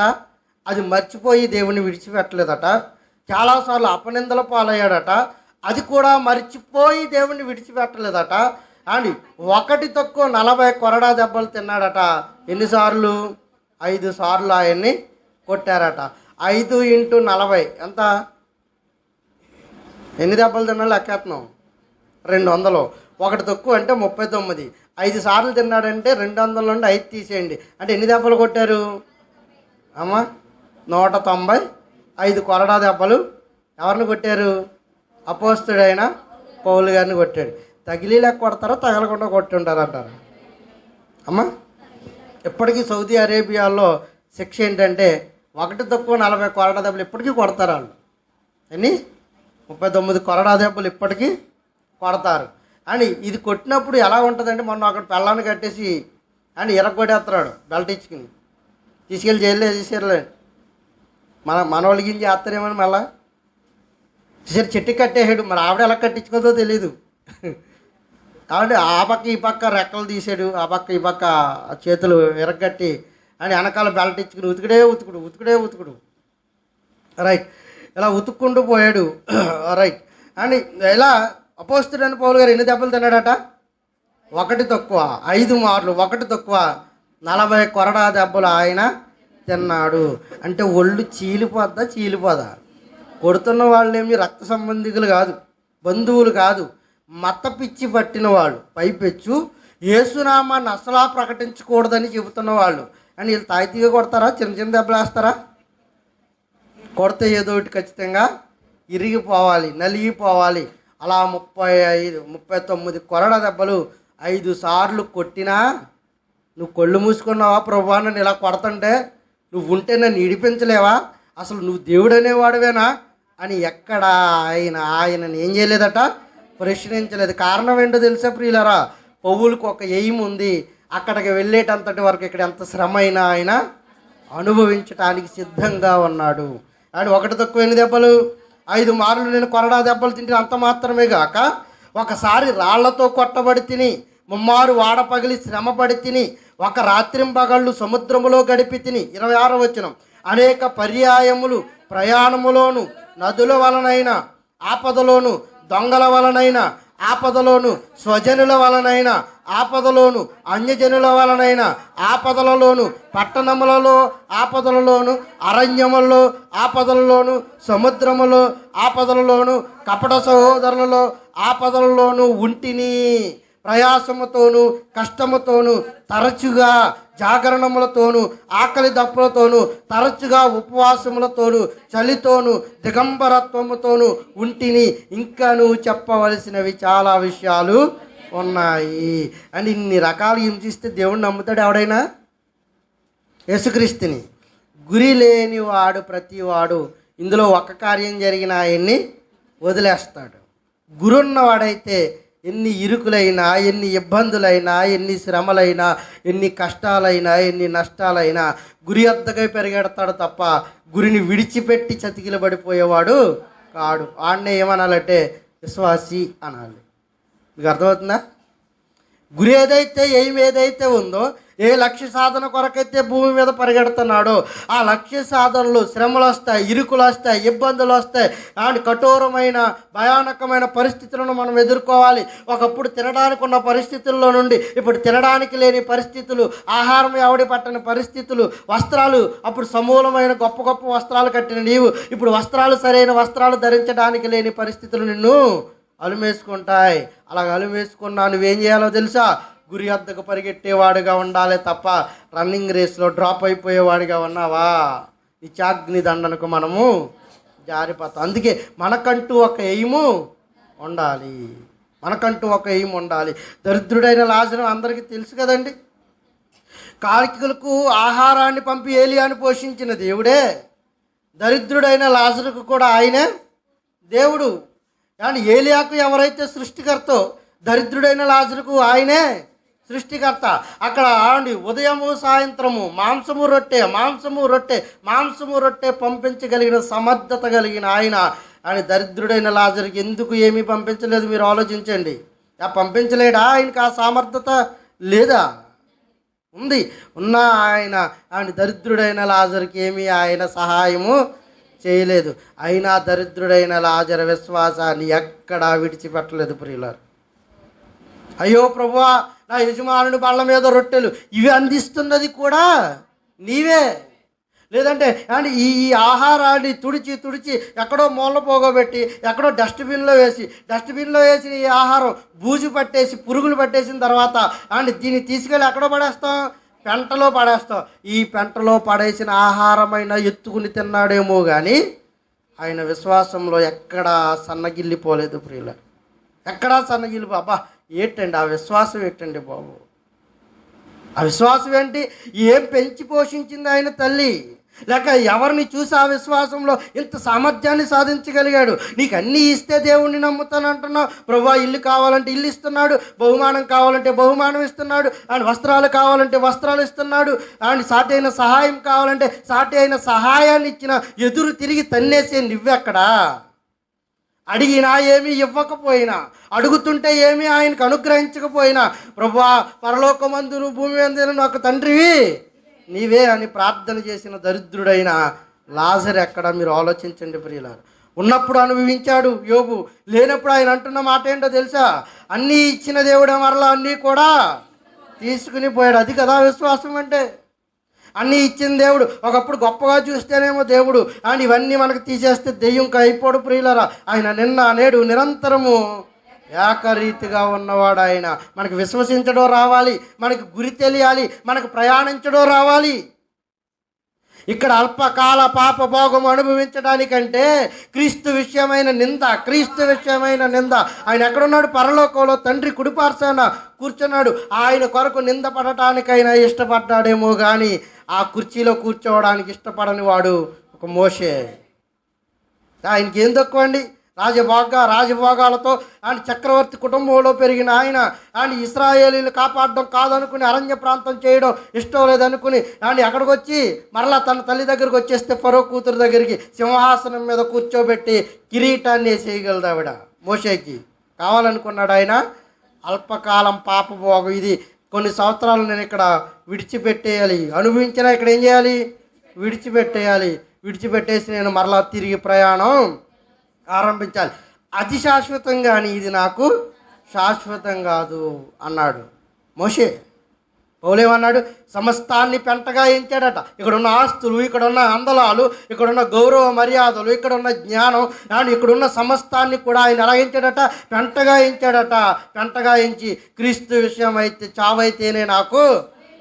అది మర్చిపోయి దేవుని విడిచిపెట్టలేదట. చాలాసార్లు అపనిందల పాలయ్యాడట, అది కూడా మర్చిపోయి దేవుణ్ణి విడిచిపెట్టలేదట. అండ్ 1 తక్కువ 40 కొరడా దెబ్బలు తిన్నాడట. ఎన్నిసార్లు? 5 సార్లు ఆయన్ని కొట్టారట. 5 × 40 ఎంత? ఎన్ని దెబ్బలు తిన్నాడు లెక్కేస్తున్నాం? 200. 1 తక్కువ అంటే 39. 5 సార్లు తిన్నాడంటే 200 నుండి 5 తీసేయండి. అంటే ఎన్ని దెబ్బలు కొట్టారు అమ్మా? 195 కొరడా దెబ్బలు ఎవరిని కొట్టారు? అపోస్తలుడైన పౌలు గారిని కొట్టాడు. తగిలిలేక కొడతారా, తగలకుండా కొట్టుంటారు అంటారు అమ్మా. ఇప్పటికీ సౌదీ అరేబియాలో శిక్ష ఏంటంటే 1 తక్కువ 40 కొరడా దెబ్బలు ఇప్పటికీ కొడతారు వాళ్ళు. ఎన్ని? 39 కొరడా దెబ్బలు ఇప్పటికీ కొడతారు. అని ఇది కొట్టినప్పుడు ఎలా ఉంటుందంటే, మొన్న అక్కడ పెళ్ళాన్ని కట్టేసి అని ఇరగొట్టేస్తున్నాడు బెల్ట్ ఇచ్చుకుని, తీసుకెళ్ళి జైల్లో వేసేసారులే. మనవాళ్ళకి ఏం చేస్తారేమని మళ్ళా సరే చెట్టు కట్టేసాడు. మరి ఆవిడ ఎలా కట్టించుకోదో తెలీదు. ఆవిడ ఆ పక్క ఈ పక్క రెక్కలు తీసాడు, ఆ పక్క ఈ పక్క చేతులు విరగట్టి అని వెనకాల బెల్ట్ ఇచ్చుకుని ఉతుకుడు. రైట్. ఇలా ఉతుక్కుంటూ పోయాడు. రైట్. అని ఇలా అపోస్తలుడైన పౌలు గారు ఎన్ని దెబ్బలు తిన్నాడట? 1 తక్కువ 5 మార్లు 1 తక్కువ 40 కొరడా దెబ్బలు ఆయన తిన్నాడు. అంటే ఒళ్ళు చీలిపోదా? కొడుతున్న వాళ్ళేమి రక్త సంబంధికులు కాదు, బంధువులు కాదు, మత పిచ్చి పట్టిన వాళ్ళు. పైపెచ్చు యేసునామాన్ని అసలా ప్రకటించకూడదని చెబుతున్న వాళ్ళు. అని వీళ్ళు తాయితీగా కొడతారా? చిన్న దెబ్బలు వేస్తారా? కొడితే ఏదో ఒకటి ఖచ్చితంగా ఇరిగిపోవాలి, నలిగిపోవాలి. అలా 39 కొరడా దెబ్బలు 5 సార్లు కొట్టినా నువ్వు కళ్ళు మూసుకున్నావా? ప్రభువా నన్ను ఇలా కొడతంటే నువ్వు ఉంటే నన్ను ఇడిపించలేవా? అసలు నువ్వు దేవుడు అనేవాడువేనా అని ఎక్కడ ఆయనని ఏం చేయలేదట? ప్రశ్నించలేదు. కారణం ఏంటో తెలుసా ప్రియులరా? పౌలుకు ఒక ఎయిమ్ ఉంది. అక్కడికి వెళ్ళేటంతటి వరకు ఇక్కడ ఎంత శ్రమ అయినా ఆయన అనుభవించడానికి సిద్ధంగా ఉన్నాడు. అని 1 తక్కువ 8 దెబ్బలు, 5 మార్లు నేను కొరడా దెబ్బలు తింటే అంత మాత్రమే గాక, ఒకసారి రాళ్లతో కొట్టబడి తిని, 3 మారు వాడ పగిలి శ్రమపడి తిని, 1 రాత్రింబగళ్ళు సముద్రములో గడిపి తిని. 26వ వచనం. అనేక పర్యాయములు ప్రయాణములోను, నదుల వలనైన ఆపదలోను, దొంగల వలనైన ఆపదలోను, స్వజనుల వలనైన ఆపదలోను, అన్యజనుల వలనైన ఆపదలలోను, పట్టణములలో ఆపదలలోను, అరణ్యములలో ఆపదలలోను, సముద్రములో ఆపదలలోను, కపట సహోదరులలో ఆపదలలోను ఉంటిని. ప్రయాసముతోను కష్టముతోను, తరచుగా జాగరణములతోనూ, ఆకలి దప్పులతోనూ, తరచుగా ఉపవాసములతోనూ, చలితోనూ, దిగంబరత్వముతోనూ ఉంటిని. ఇంకా నువ్వు చెప్పవలసినవి చాలా విషయాలు ఉన్నాయి. అని ఇన్ని రకాలు హింసిస్తే దేవుడిని నమ్ముతాడు ఎవడైనా? యేసుక్రీస్తుని. గురి లేనివాడు ప్రతివాడు ఇందులో ఒక కార్యం జరిగిన ఆయన్ని వదిలేస్తాడు. గురున్నవాడైతే ఎన్ని ఇరుకులైనా, ఎన్ని ఇబ్బందులైనా, ఎన్ని శ్రమలైనా, ఎన్ని కష్టాలైనా, ఎన్ని నష్టాలైనా గురి వద్దకై పరిగెడతాడు తప్ప గురిని విడిచిపెట్టి చతికిలబడిపోయేవాడు కాడు. ఆడనే ఏమనాలంటే విశ్వాసి అనాలి. మీకు అర్థమవుతుందా? గురి ఏదైతే, ఏదైతే ఉందో, ఏ లక్ష్య సాధన కొరకైతే భూమి మీద పరిగెడుతున్నాడో ఆ లక్ష్య సాధనలు శ్రమలు వస్తాయి, ఇరుకులు వస్తాయి, ఇబ్బందులు వస్తాయి, అండ్ కఠోరమైన భయానకమైన పరిస్థితులను మనం ఎదుర్కోవాలి. ఒకప్పుడు తినడానికి ఉన్న పరిస్థితుల్లో నుండి ఇప్పుడు తినడానికి లేని పరిస్థితులు, ఆహారం ఎవడి పట్టని పరిస్థితులు, వస్త్రాలు అప్పుడు సమూలమైన గొప్ప గొప్ప వస్త్రాలు కట్టిన నీవు ఇప్పుడు వస్త్రాలు, సరైన వస్త్రాలు ధరించడానికి లేని పరిస్థితులు నిన్ను అలుమేసుకుంటాయి. అలాగ అలుమేసుకున్నా నువ్వేం చేయాలో తెలుసా? గురి వద్దకు పరిగెట్టేవాడుగా ఉండాలి తప్ప రన్నింగ్ రేస్లో డ్రాప్ అయిపోయేవాడిగా ఉన్నావా నిత్యాగ్ని దండనకు మనము జారిపోతాం. అందుకే మనకంటూ ఒక ఎయిము ఉండాలి, మనకంటూ ఒక ఎయిమ్ ఉండాలి. దరిద్రుడైన లాజరు అందరికీ తెలుసు కదండి. కార్మికులకు ఆహారాన్ని పంపి ఏలియాను పోషించిన దేవుడే దరిద్రుడైన లాజరుకు కూడా ఆయనే దేవుడు. కానీ ఏలియాకు ఎవరైతే సృష్టికర్తో దరిద్రుడైన లాజరుకు ఆయనే సృష్టికర్త. అక్కడ ఉదయము సాయంత్రము మాంసము రొట్టె పంపించగలిగిన సమర్థత కలిగిన ఆయన దరిద్రుడైన లాజరుకి ఎందుకు ఏమీ పంపించలేదు? మీరు ఆలోచించండి. పంపించలేడా? ఆయనకి ఆ సమర్థత లేదా? ఉంది. ఉన్న ఆయన దరిద్రుడైన లాజరుకి ఏమీ ఆయన సహాయము చేయలేదు. అయినా దరిద్రుడైన లాజరు విశ్వాసాన్ని ఎక్కడా విడిచిపెట్టలేదు. ప్రియులారు, అయ్యో ప్రభువా, నా యజమానుని బళ్ళ మీద రొట్టెలు ఇవి అందిస్తున్నది కూడా నీవే. లేదంటే ఈ ఆహారాన్ని తుడిచి ఎక్కడో మూల పోగబెట్టి ఎక్కడో డస్ట్బిన్లో వేసి ఈ ఆహారం బూజు పట్టేసి పురుగులు పట్టేసిన తర్వాత దీన్ని తీసుకెళ్ళి ఎక్కడో పడేస్తాం, పెంటలో పడేస్తాం. ఈ పెంటలో పడేసిన ఆహారమైన ఎత్తుకుని తిన్నాడేమో కానీ ఆయన విశ్వాసంలో ఎక్కడా సన్నగిల్లిపోలేదు. ప్రియుల, ఎక్కడా సన్నగిల్లిపో. అబ్బా ఏంటండి ఆ విశ్వాసం, ఏంటండి బాబు ఆ విశ్వాసం ఏంటి? ఏం పెంచి పోషించింది ఆయన తల్లి? లేక ఎవరిని చూసి ఆ విశ్వాసంలో ఇంత సామర్థ్యాన్ని సాధించగలిగాడు? నీకు అన్నీ ఇస్తే దేవుణ్ణి నమ్ముతానంటున్నావు. ప్రభువా, ఇల్లు కావాలంటే ఇల్లు ఇస్తున్నాడు, బహుమానం కావాలంటే బహుమానం ఇస్తున్నాడు, అండ్ వస్త్రాలు కావాలంటే వస్త్రాలు ఇస్తున్నాడు, అండ్ సాటి అయిన సహాయం కావాలంటే సాటి అయిన సహాయాన్ని ఇచ్చిన ఎదురు తిరిగి తన్నేసే నువ్వెక్కడా? అడిగినా ఏమీ ఇవ్వకపోయినా, అడుగుతుంటే ఏమీ ఆయనకు అనుగ్రహించకపోయినా, ప్రభువా పరలోకమందును భూమి మీద నాకు తండ్రివి నీవే అని ప్రార్థన చేసిన దరిద్రుడైన లాజరు ఎక్కడ? మీరు ఆలోచించండి ప్రియులారు. ఉన్నప్పుడు అనుభవించాడు యోబు, లేనప్పుడు ఆయన అంటున్న మాట ఏంటో తెలుసా? అన్నీ ఇచ్చిన దేవుడే మరలా అన్నీ కూడా తీసుకుని పోయాడు. అది కదా విశ్వాసం అంటే. అన్నీ ఇచ్చిన దేవుడు ఒకప్పుడు గొప్పగా చూస్తేనేమో దేవుడు, అండ్ ఇవన్నీ మనకు తీసేస్తే దెయ్యం అయిపోడు ప్రియులరా. ఆయన నిన్న నేడు నిరంతరము ఏకరీతిగా ఉన్నవాడు. ఆయన మనకు విశ్వసించడం రావాలి, మనకు గురి తెలియాలి, మనకు ప్రయాణించడం రావాలి. ఇక్కడ అల్పకాల పాప భోగం అనుభవించడానికంటే క్రీస్తు విషయమైన నింద ఆయన ఎక్కడున్నాడు? పరలోకంలో తండ్రి కుడిపార్శాన కూర్చున్నాడు. ఆయన కొరకు నింద పడటానికైనా ఇష్టపడ్డాడేమో కానీ ఆ కుర్చీలో కూర్చోవడానికి ఇష్టపడని వాడు ఒక మోషే. ఆయనకి ఏం తక్కువ అండి? రాజభోగాలతో ఆయన చక్రవర్తి కుటుంబంలో పెరిగిన ఆయన ఇశ్రాయేలీలు కాపాడడం కాదనుకుని అరణ్య ప్రాంతం చేయడం ఇష్టం లేదనుకుని ఎక్కడికి వచ్చి మరలా తన తల్లి దగ్గరికి వచ్చేస్తే ఫరో కూతురు దగ్గరికి సింహాసనం మీద కూర్చోబెట్టి కిరీటాన్ని వేసేయగలదు ఆవిడ. మోషేకి కావాలనుకున్నాడు ఆయన. అల్పకాలం పాపభోగం ఇది. కొన్ని సంవత్సరాలు నేను ఇక్కడ విడిచిపెట్టేయాలి, అనుభవించినా ఇక్కడ ఏం చేయాలి? విడిచిపెట్టేసి నేను మరలా తిరిగి ప్రయాణం ఆరంభించాలి. అది శాశ్వతం కానీ ఇది నాకు శాశ్వతం కాదు అన్నాడు మోషే. పౌలేమన్నాడు? సమస్తాన్ని పెంటగా ఎంచాడట. ఇక్కడున్న ఆస్తులు, ఇక్కడున్న అందలాలు, ఇక్కడున్న గౌరవ మర్యాదలు, ఇక్కడున్న జ్ఞానం, అండ్ ఇక్కడున్న సమస్తాన్ని కూడా ఆయన ఎలా ఎంచాడట? పెంటగా ఎంచి క్రీస్తు విషయం అయితే చావైతేనే నాకు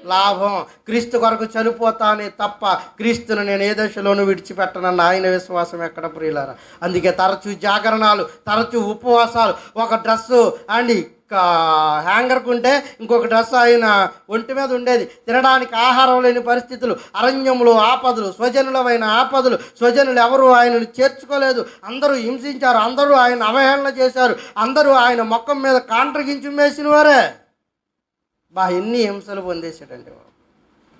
లాభం, క్రీస్తు కొరకు చనిపోతానే తప్ప క్రీస్తును నేను ఏ దశలోనూ విడిచిపెట్టనన్న ఆయన విశ్వాసం ఎక్కడ ప్రియులారా? అందుకే తరచూ జాగరణాలు, తరచూ ఉపవాసాలు, ఒక డ్రెస్సు అండ్ హ్యాంగర్కు ఉంటే ఇంకొక డ్రెస్ ఆయన ఒంటి మీద ఉండేది. తినడానికి ఆహారం లేని పరిస్థితులు, అరణ్యములు ఆపదలు, స్వజనులమైన ఆపదలు. స్వజనులు ఎవరు ఆయనను చేర్చుకోలేదు, అందరూ హింసించారు, అందరూ ఆయన అవహేళన చేశారు, అందరూ ఆయన మొక్కం మీద కాంట్రగించి వేసిన వారే. ఎన్ని హింసలు పొందేశాడండి.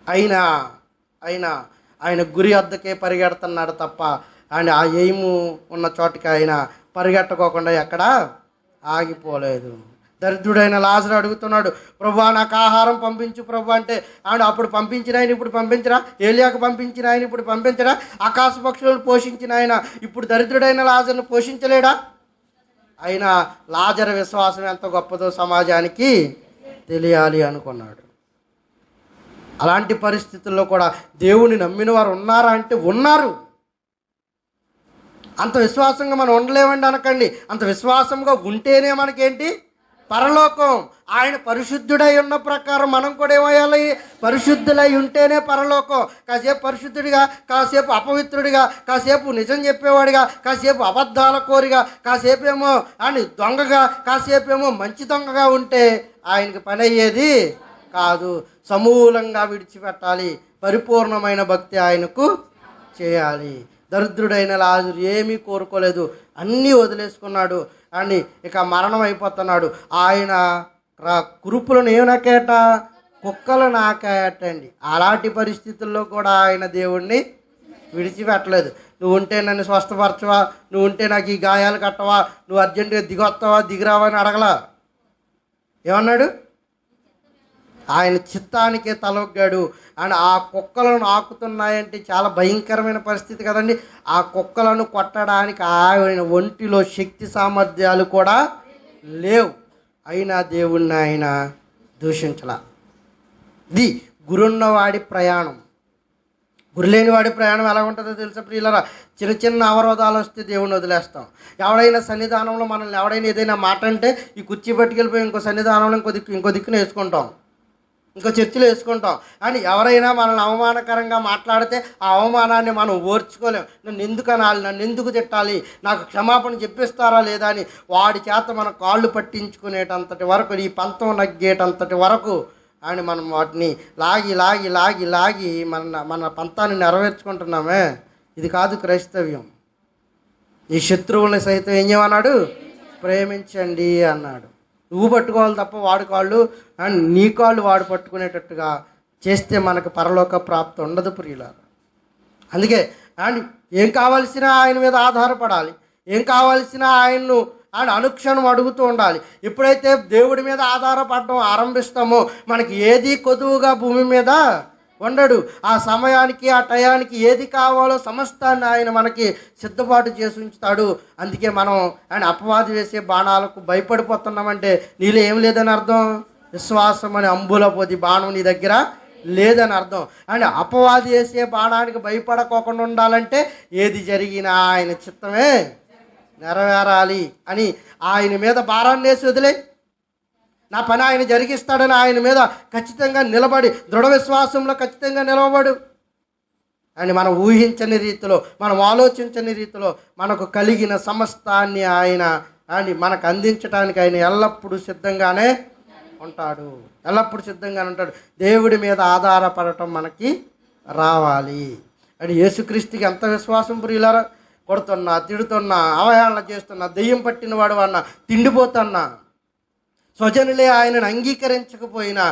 అయినా అయినా ఆయన గురి వద్దకే పరిగెడుతున్నాడు తప్ప ఆయన ఆ ఎయిము ఉన్న చోటుకి ఆయన పరిగెట్టకోకుండా ఎక్కడ ఆగిపోలేదు. దరిద్రుడైన లాజరు అడుగుతున్నాడు, ప్రభువా నాకు ఆహారం పంపించు ప్రభు అంటే, అప్పుడు పంపించిన ఆయన ఇప్పుడు పంపించరా? ఏలియాకు పంపించిన ఆయన ఇప్పుడు పంపించరా? ఆకాశ పక్షులను పోషించిన ఆయన ఇప్పుడు దరిద్రుడైన లాజరును పోషించలేడా? అయినా లాజరు విశ్వాసం ఎంత గొప్పదో సమాజానికి తెలియాలి అనుకున్నాడు. అలాంటి పరిస్థితుల్లో కూడా దేవుని నమ్మిన వారు ఉన్నారా అంటే ఉన్నారు. అంత విశ్వాసంగా మనం ఉండలేమండి అనకండి. అంత విశ్వాసంగా ఉంటేనే మనకేంటి పరలోకం. ఆయన పరిశుద్ధుడై ఉన్న ప్రకారం మనం కూడా ఏమయ్యాలి? పరిశుద్ధులై ఉంటేనే పరలోకం. కాసేపు పరిశుద్ధుడిగా, కాసేపు అపవిత్రుడిగా, కాసేపు నిజం చెప్పేవాడిగా, కాసేపు అబద్ధాల కోరిగా, కాసేపు ఏమో అని దొంగగా, కాసేపు ఏమో మంచి దొంగగా ఉంటే ఆయనకి పని అయ్యేది కాదు. సమూలంగా విడిచిపెట్టాలి. పరిపూర్ణమైన భక్తి ఆయనకు చేయాలి. దరిద్రుడైన లాజరు ఏమీ కోరుకోలేదు, అన్నీ వదిలేసుకున్నాడు అని ఇక మరణం అయిపోతున్నాడు. ఆయన కురుపులను ఏమనాకేట? కుక్కలు నాకాయటండి. అలాంటి పరిస్థితుల్లో కూడా ఆయన దేవుణ్ణి విడిచిపెట్టలేదు. నువ్వు ఉంటే నన్ను స్వస్థపరచవా, నువ్వు ఉంటే నాకు ఈ గాయాలు కట్టవా, నువ్వు అర్జెంటుగా దిగొస్తావా దిగిరావా అని అడగలా. ఏమన్నాడు? ఆయన చిత్తానికే తలొగ్గాడు. అండ్ ఆ కుక్కలను ఆకుతున్నాయంటే చాలా భయంకరమైన పరిస్థితి కదండి. ఆ కుక్కలను కొట్టడానికి ఆయన ఒంటిలో శక్తి సామర్థ్యాలు కూడా లేవు. అయినా దేవుణ్ణి ఆయన దూషించలా. ఇది గురున్నవాడి ప్రయాణం. గురులేని వాడి ప్రయాణం ఎలా ఉంటుందో తెలుసా ప్రియులరా? చిన్న చిన్న అవరోధాలు వస్తే దేవుణ్ణి వదిలేస్తాం. ఎవడైనా సన్నిధానంలో మనల్ని ఎవడైనా ఏదైనా మాట అంటే ఈ కుర్చీ పట్టుకెళ్ళిపోయి ఇంకో సన్నిధానంలో ఇంకో దిక్కున వేసుకుంటాం, ఇంకో చర్చిలో వేసుకుంటాం. అని ఎవరైనా మనల్ని అవమానకరంగా మాట్లాడితే ఆ అవమానాన్ని మనం ఓర్చుకోలేం. నన్ను ఎందుకు అనాలి, నన్ను ఎందుకు తిట్టాలి, నాకు క్షమాపణ చెప్పిస్తారా లేదా అని వాడి చేత మన కాళ్ళు పట్టించుకునేటంతటి వరకు, ఈ పంతం నగ్గేటంతటి వరకు అని మనం వాటిని లాగి లాగి లాగి లాగి మన పంతాన్ని నెరవేర్చుకుంటున్నామే. ఇది కాదు క్రైస్తవ్యం. ఈ శత్రువుల్ని సైతం ఏం చేయమన్నాడు? ప్రేమించండి అన్నాడు. నువ్వు పట్టుకోవాలి తప్ప వాడి కాళ్ళు అండ్ నీ కాళ్ళు వాడు పట్టుకునేటట్టుగా చేస్తే మనకు పరలోక ప్రాప్తి ఉండదు ప్రియులారా. అందుకే అండ్ ఏం కావాల్సినా ఆయన మీద ఆధారపడాలి. ఏం కావాల్సినా ఆయన్ను ఆయన అనుక్షణం అడుగుతూ ఉండాలి. ఎప్పుడైతే దేవుడి మీద ఆధారపడడం ఆరంభిస్తామో మనకి ఏది కొదువుగా భూమి మీద ఉండడు. ఆ సమయానికి ఆ టయానికి ఏది కావాలో సమస్తాన్ని ఆయన మనకి సిద్ధపాటు చేసి ఉంచుతాడు. అందుకే మనం ఆయన అపవాది వేసే బాణాలకు భయపడిపోతున్నామంటే నీలో ఏం లేదని అర్థం. విశ్వాసం అనే అంబుల పొది బాణం నీ దగ్గర లేదని అర్థం. అండ్ అపవాది వేసే బాణానికి భయపడకోకుండా ఉండాలంటే ఏది జరిగినా ఆయన చిత్తమే నెరవేరాలి అని ఆయన మీద భారాన్ని వేసి వదిలే. నా పని ఆయన జరిగిస్తాడని ఆయన మీద ఖచ్చితంగా నిలబడి దృఢ విశ్వాసంలో ఖచ్చితంగా నిలవబడు. అని మనం ఊహించని రీతిలో, మనం ఆలోచించని రీతిలో మనకు కలిగిన సమస్తాన్ని ఆయన అని మనకు అందించడానికి ఆయన ఎల్లప్పుడూ సిద్ధంగానే ఉంటాడు. ఎల్లప్పుడూ సిద్ధంగానే ఉంటాడు. దేవుడి మీద ఆధారపడటం మనకి రావాలి. అని యేసుక్రీస్తుకి ఎంత విశ్వాసం ప్రియులారా. కొడుతున్నా, తిడుతున్నా, అవహేళన చేస్తున్నా, దెయ్యం పట్టినవాడు అన్నా, తిండిపోతున్నా, స్వజనులే ఆయనను అంగీకరించకపోయినా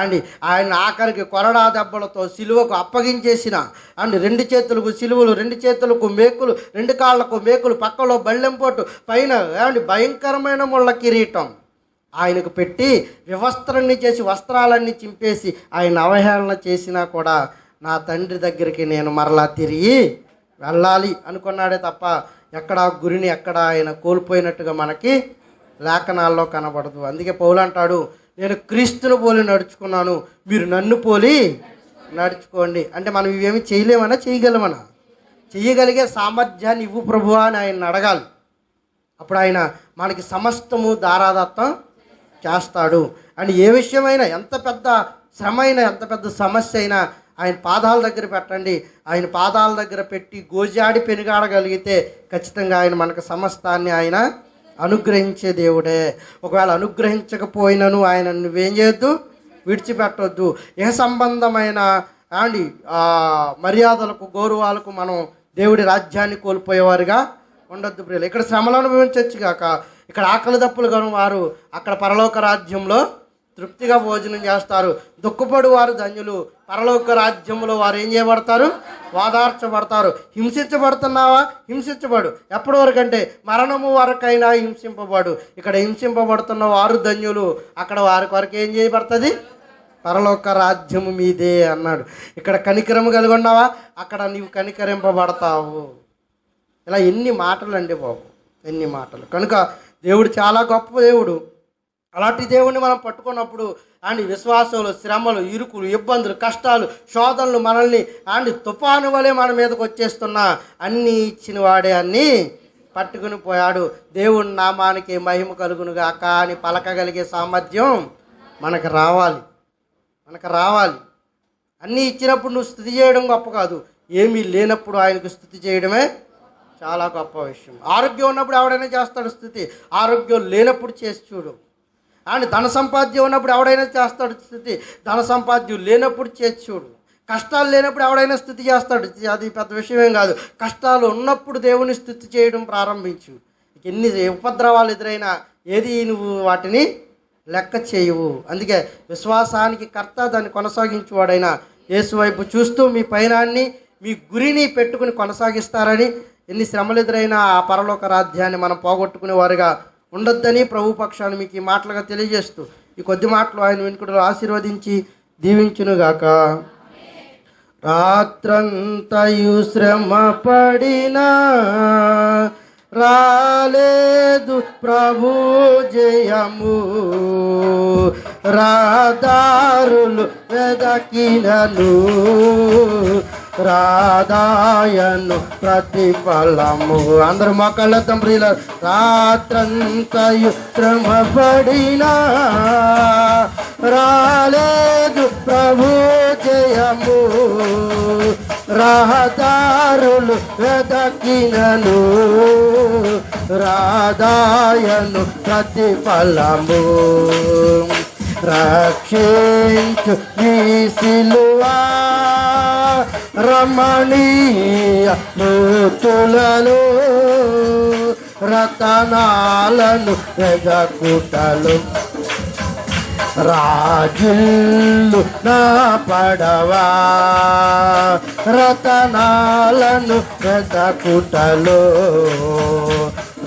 అండ్ ఆయన ఆఖరికి కొరడా దెబ్బలతో సిలువకు అప్పగించేసిన అండ్ 2 చేతులకు సిలువలు, 2 చేతులకు మేకులు, 2 కాళ్ళకు మేకులు, పక్కలో బళ్ళెంపోటు, పైన అండ్ భయంకరమైన ముళ్ళ కిరీటం ఆయనకు పెట్టి వివస్త్రాన్ని చేసి వస్త్రాలన్నీ చింపేసి ఆయన అవహేళన చేసినా కూడా నా తండ్రి దగ్గరికి నేను మరలా తిరిగి వెళ్ళాలి అనుకున్నాడే తప్ప ఎక్కడ గురిని ఎక్కడ ఆయన కోల్పోయినట్టుగా మనకి లేఖనాల్లో కనబడదు. అందుకే పౌలు అంటాడు, నేను క్రీస్తును పోలి నడుచుకున్నాను, మీరు నన్ను పోలి నడుచుకోండి. అంటే మనం ఇవేమి చేయలేమన్నా చేయగలమన్నా? చేయగలిగే సామర్థ్యాన్ని ఇవ్వు ప్రభువా అని ఆయన అడగాలి. అప్పుడు ఆయన మనకి సమస్తము దారాదత్తం చేస్తాడు. అండ్ ఏ విషయమైనా, ఎంత పెద్ద శ్రమ అయినా, ఎంత పెద్ద సమస్య అయినా ఆయన పాదాల దగ్గర పెట్టండి. ఆయన పాదాల దగ్గర పెట్టి గోజాడి పెనుగాడగలిగితే ఖచ్చితంగా ఆయన మనకు సమస్తాన్ని ఆయన అనుగ్రహించే దేవుడే. ఒకవేళ అనుగ్రహించకపోయినను ఆయన నువ్వేం చేయొద్దు, విడిచిపెట్టొద్దు. ఇహ సంబంధమైన అండి మర్యాదలకు గౌరవాలకు మనం దేవుడి రాజ్యాన్ని కోల్పోయేవారుగా ఉండొద్దు ప్రియులు. ఇక్కడ శ్రమలు అనుభవించవచ్చు కాక ఇక్కడ ఆకలి దప్పులు కానీ వారు అక్కడ పరలోక రాజ్యంలో తృప్తిగా భోజనం చేస్తారు. దుఃఖపడు వారు ధన్యులు, పరలోక రాజ్యంలో వారు ఏం చేయబడతారు, వాదార్చబడతారు. హింసించబడుతున్నావా, హింసించబడు. ఎప్పటి వరకు అంటే మరణము వరకైనా హింసింపబడు. ఇక్కడ హింసింపబడుతున్న వారు ధన్యులు, అక్కడ వారి వరకు ఏం చేయబడుతుంది, పరలోక రాజ్యము మీదే అన్నాడు. ఇక్కడ కనికరము కలిగి ఉన్నావా, అక్కడ నీవు కనికరింపబడతావు. ఇలా ఎన్ని మాటలు అండి బాబు, ఎన్ని మాటలు. కనుక దేవుడు చాలా గొప్ప దేవుడు. అలాంటి దేవుడిని మనం పట్టుకున్నప్పుడు అండ్ విశ్వాసంలో శ్రమలు, ఇరుకులు, ఇబ్బందులు, కష్టాలు, శోధనలు మనల్ని అండ్ తుఫాను వలె మన మీదకి వచ్చేస్తున్నా అన్నీ ఇచ్చిన వాడే అన్నీ పట్టుకుని పోయాడు. దేవుడి నామానికి మహిమ కలుగునుగా కానీ పలకగలిగే సామర్థ్యం మనకు రావాలి, మనకు రావాలి. అన్నీ ఇచ్చినప్పుడు నువ్వు స్తుతి చేయడం గొప్ప కాదు, ఏమీ లేనప్పుడు ఆయనకు స్తుతి చేయడమే చాలా గొప్ప విషయం. ఆరోగ్యం ఉన్నప్పుడు ఎవడైనా చేస్తాడు స్తుతి, ఆరోగ్యం లేనప్పుడు చేసి చూడు. అండ్ ధన సంపాద్యం ఉన్నప్పుడు ఎవడైనా చేస్తాడు స్థుతి, ధన సంపాద్యం లేనప్పుడు చేసి చూడు. కష్టాలు లేనప్పుడు ఎవడైనా స్థుతి చేస్తాడు, అది పెద్ద విషయమేం కాదు. కష్టాలు ఉన్నప్పుడు దేవుని స్థుతి చేయడం ప్రారంభించు. ఎన్ని ఉపద్రవాలు ఎదురైనా ఏది నువ్వు వాటిని లెక్క చేయవు. అందుకే విశ్వాసానికి కర్త, దాన్ని కొనసాగించేవాడైనా యేసు వైపు చూస్తూ మీ పయనాన్ని, మీ గురిని పెట్టుకుని కొనసాగిస్తారని, ఎన్ని శ్రమలు ఎదురైనా ఆ పరలోక రాజ్యాన్ని మనం పోగొట్టుకునే వారుగా ఉండొద్దని ప్రభు పక్షాన్ని మీకు ఈ మాటలుగా తెలియజేస్తూ ఈ కొద్ది మాటలు ఆయన వెనుకడు ఆశీర్వదించి దీవించునుగాక. రాత్రంతయు శ్రమ పడినా రాలేదు ప్రభు జయము, రాదారులు వెదకినను రాదాయను ప్రతిఫలము. అందరూ మొక్కలెత్తం ప్రియుల. రాత్రంతయు శ్రమ పడినా రాలేదు ప్రభు జయము, రహదారులు వెదకినను రాదాయను ప్రతిఫలము. రక్షించు నీ సిలువా రమణీయ మూర్తులలో, రతనాలను వెదకుటలు రాజుల్లు నా పడవా, రతనాలను వెదకుటలో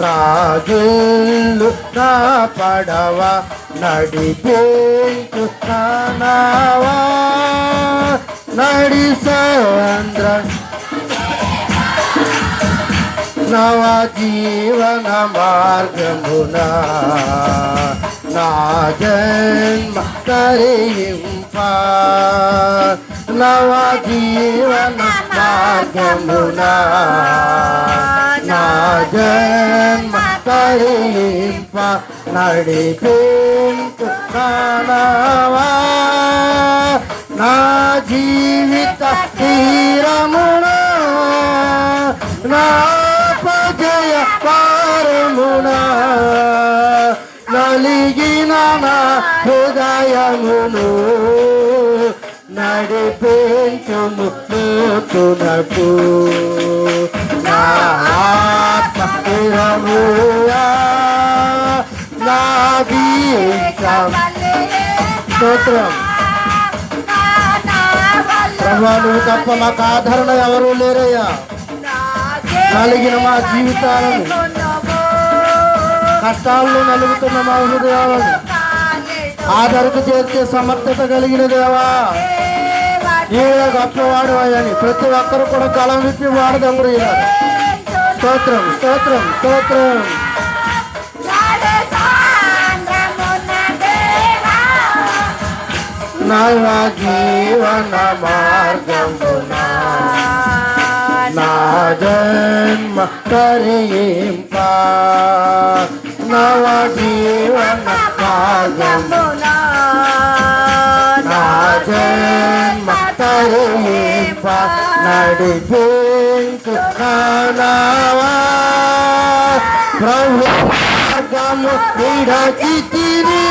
రాజుల్లు నా పడవ, నడిపించు నావా నడి సంద్ర నవ జీవన మార్గమున నా జన్మ తరింప, నవ జీవన మార్గమున నా జన్మ తరింప, నడిపించు నావా నా జీవిత తీరమున నా పజయ పారమున, నలిగిన నా హృదయమును నడిపించుము నూతునకు, నా ఆత్మ స్థిరముగా నా దీక్షం. స్తోత్రం. ప్రభా, నువ్వు తప్ప మాకు ఆదరణ ఎవరూ లేరయ్యా. నలిగిన మా జీవితాలను, కష్టాలను నలుగుతున్న మా హృదయాలను ఆదరకు చేర్చే సమర్థత కలిగిన దేవా, నీవే గొప్పవాడు అయ్యని ప్రతి ఒక్కరు కూడా కలం విప్పి వాడదాం. స్తోత్రం, స్తోత్రం, స్తోత్రం. నవ జీవన మార్గమున నా జన్మ తరింప, నవ జీవన మార్గమున నా జన్మ తరింప, నడిపించు నావా ప్రభు మార్గము విడచితిని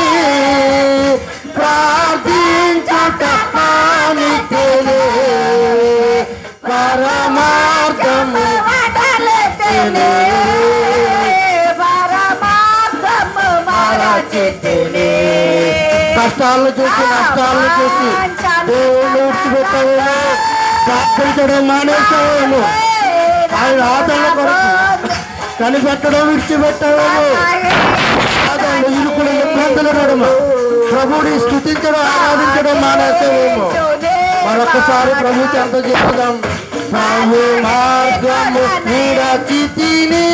ప్రార్థించుట మానితిని పరమార్థము వదలితిని పరమార్థము మరచితిని. కష్టాలను చూసి నష్టాలను చూసి దేవుళ్ళు విడిచిపెట్టావేమో, ప్రార్థించడం మానేసావేమో, ఆయన ఆదరణ కొరకు కనిపెట్టడం విడిచిపెట్టావేమో, ఆదరణ ఇరుకులు ఇబ్బందుల నడుమ ప్రభుని స్తుతించడం ఆరాధించడం మానేసావేమో. మరొకసారి ప్రభు చెంత చెప్తాం. ప్రభు మార్గము విడచితిని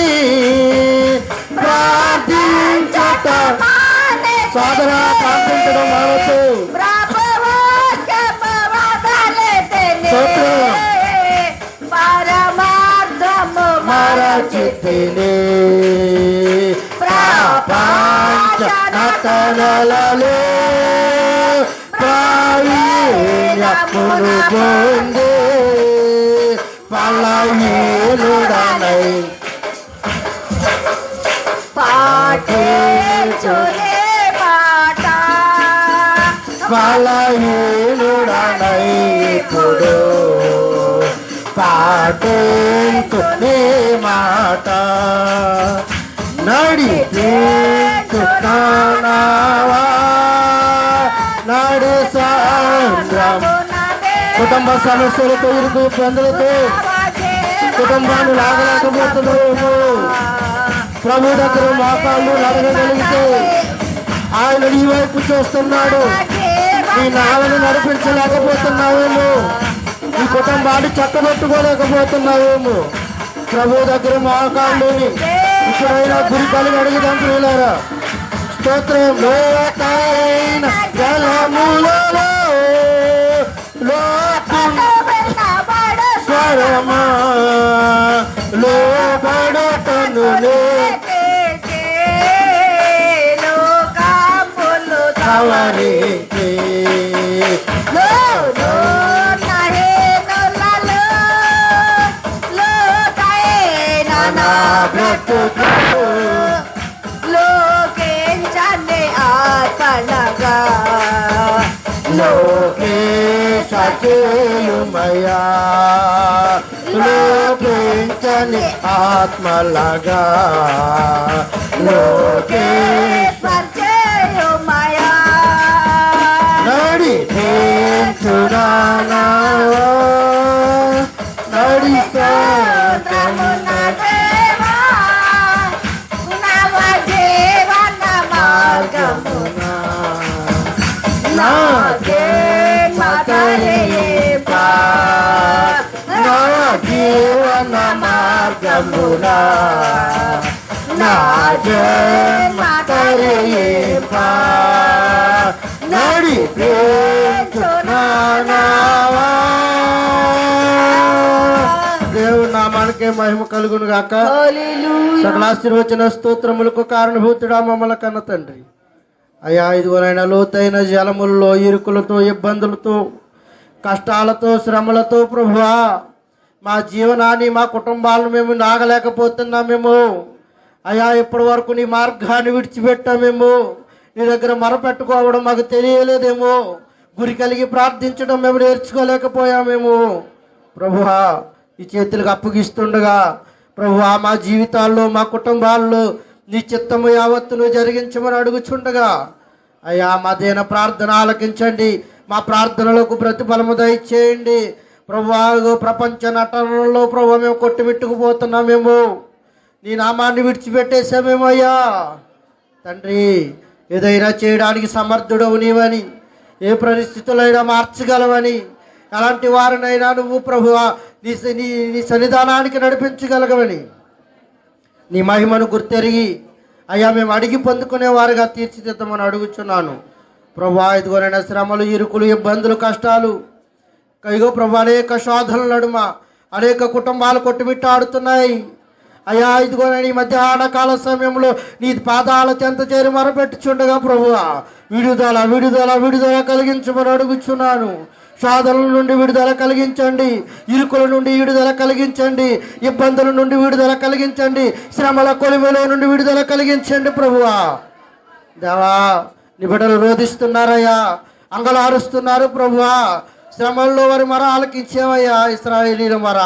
ప్రార్థించుట సాధన ప్రార్థించడం మానసు పరమార్థము మరచితిని ప్రపంచ నటనలలో ప్రావీణ్యమును పొంది ఫలహీనుడనై పాటించునే మాట ఫలహీనుడనై ఇప్పుడు పాటించునే మాట నడిపించున్నావా నడు సంద్రం కుటుంబ సమస్యలతో ఇరుకు ఇబ్బందులతో కుటుంబాన్ని లాగలేకపోతున్నాము. ప్రభు దగ్గర మోకాళ్ళు నడగగలిగితే ఆయన నీ వైపు చూస్తున్నాడు. నీ నావని నడిపించలేకపోతున్నావేమో, నీ కుటుంబాన్ని చక్కబెట్టుకోలేకపోతున్నావేమో. ప్రభు దగ్గర మోకాళ్ళుని ఇప్పుడైనా గురి కలిగి అడిగిదాం ప్రియులారా. స్తోత్రం. లోకైన జలములలో స్వరమా లోపడతను సవరికి లోకేశమయా లోకించని ఆత్మలగా లోకేశమయా నడిపించునా నడిసా జీవన మార్గమునా నా జన్మకరేపా నడిపించునావా. దేవుని నామానికే మహిమ కలుగును గాక. సకల ఆశీర్వచన స్తోత్రములకు కారణభూతుడా మమ్మల్ని కన్న తండ్రి. అయ్యా ఇదిగోనైనా లోతైన జలముల్లో ఇరుకులతో ఇబ్బందులతో కష్టాలతో శ్రమలతో ప్రభువా మా జీవనాన్ని మా కుటుంబాలను మేము నాగలేకపోతున్నామేమో. అయ్యా ఇప్పటి వరకు నీ మార్గాన్ని విడిచిపెట్టామేమో, నీ దగ్గర మొరపెట్టుకోవడం మాకు తెలియలేదేమో, గురి కలిగి ప్రార్థించడం మేము నేర్చుకోలేకపోయామేమో. ప్రభువా ఈ చేతులకు అప్పగిస్తుండగా ప్రభువా మా జీవితాల్లో మా కుటుంబాల్లో నీ చిత్తము యావత్తును జరిగించమని అడుగుచుండగా అయ్యా మా దేన ప్రార్థన ఆలకించండి, మా ప్రార్థనలకు ప్రతిఫలము దయచేయండి. ప్రభువా ప్రపంచ నటనలో ప్రభు మేము కొట్టుమిట్టుకుపోతున్నామేమో, నీ నామాన్ని విడిచిపెట్టేసామేమో. అయ్యా తండ్రి ఏదైనా చేయడానికి సమర్థుడవు నీవని, ఏ పరిస్థితులైనా మార్చగలవని, అలాంటి వారినైనా నువ్వు ప్రభువా నీ సన్నిధానానికి నడిపించగలగవని నీ మహిమను గుర్తెరిగి అయ్యా మేము అడిగి పొందుకునే వారుగా తీర్చిదిద్దమని అడుగుచున్నాను. ప్రభువా ఇదిగోనైనా శ్రమలు ఇరుకులు ఇబ్బందులు కష్టాలు ఇగో ప్రభు అనేక శోధనల నడుమ అనేక కుటుంబాలు కొట్టుమిట్టాడుతున్నాయి. అయ్యా ఇదిగోనైనా ఈ మధ్యాహ్న కాల సమయంలో నీ పాదాల చెంత చేరి మొరపెట్టుచుండగా ప్రభువా విడుదల విడుదల విడుదల కలిగించమని అడుగుచున్నాను. శోధనల నుండి విడుదల కలిగించండి, ఇరుకుల నుండి విడుదల కలిగించండి, ఇబ్బందుల నుండి విడుదల కలిగించండి, శ్రమల కొలిమిలో నుండి విడుదల కలిగించండి ప్రభువా. దేవా, నీ బిడ్డలు రోధిస్తున్నారయ్యా, అంగలారుస్తున్నారు ప్రభువా. శ్రమల్లో వారి మొర ఆలకించేవయ్యా. ఇశ్రాయేలీల మొర,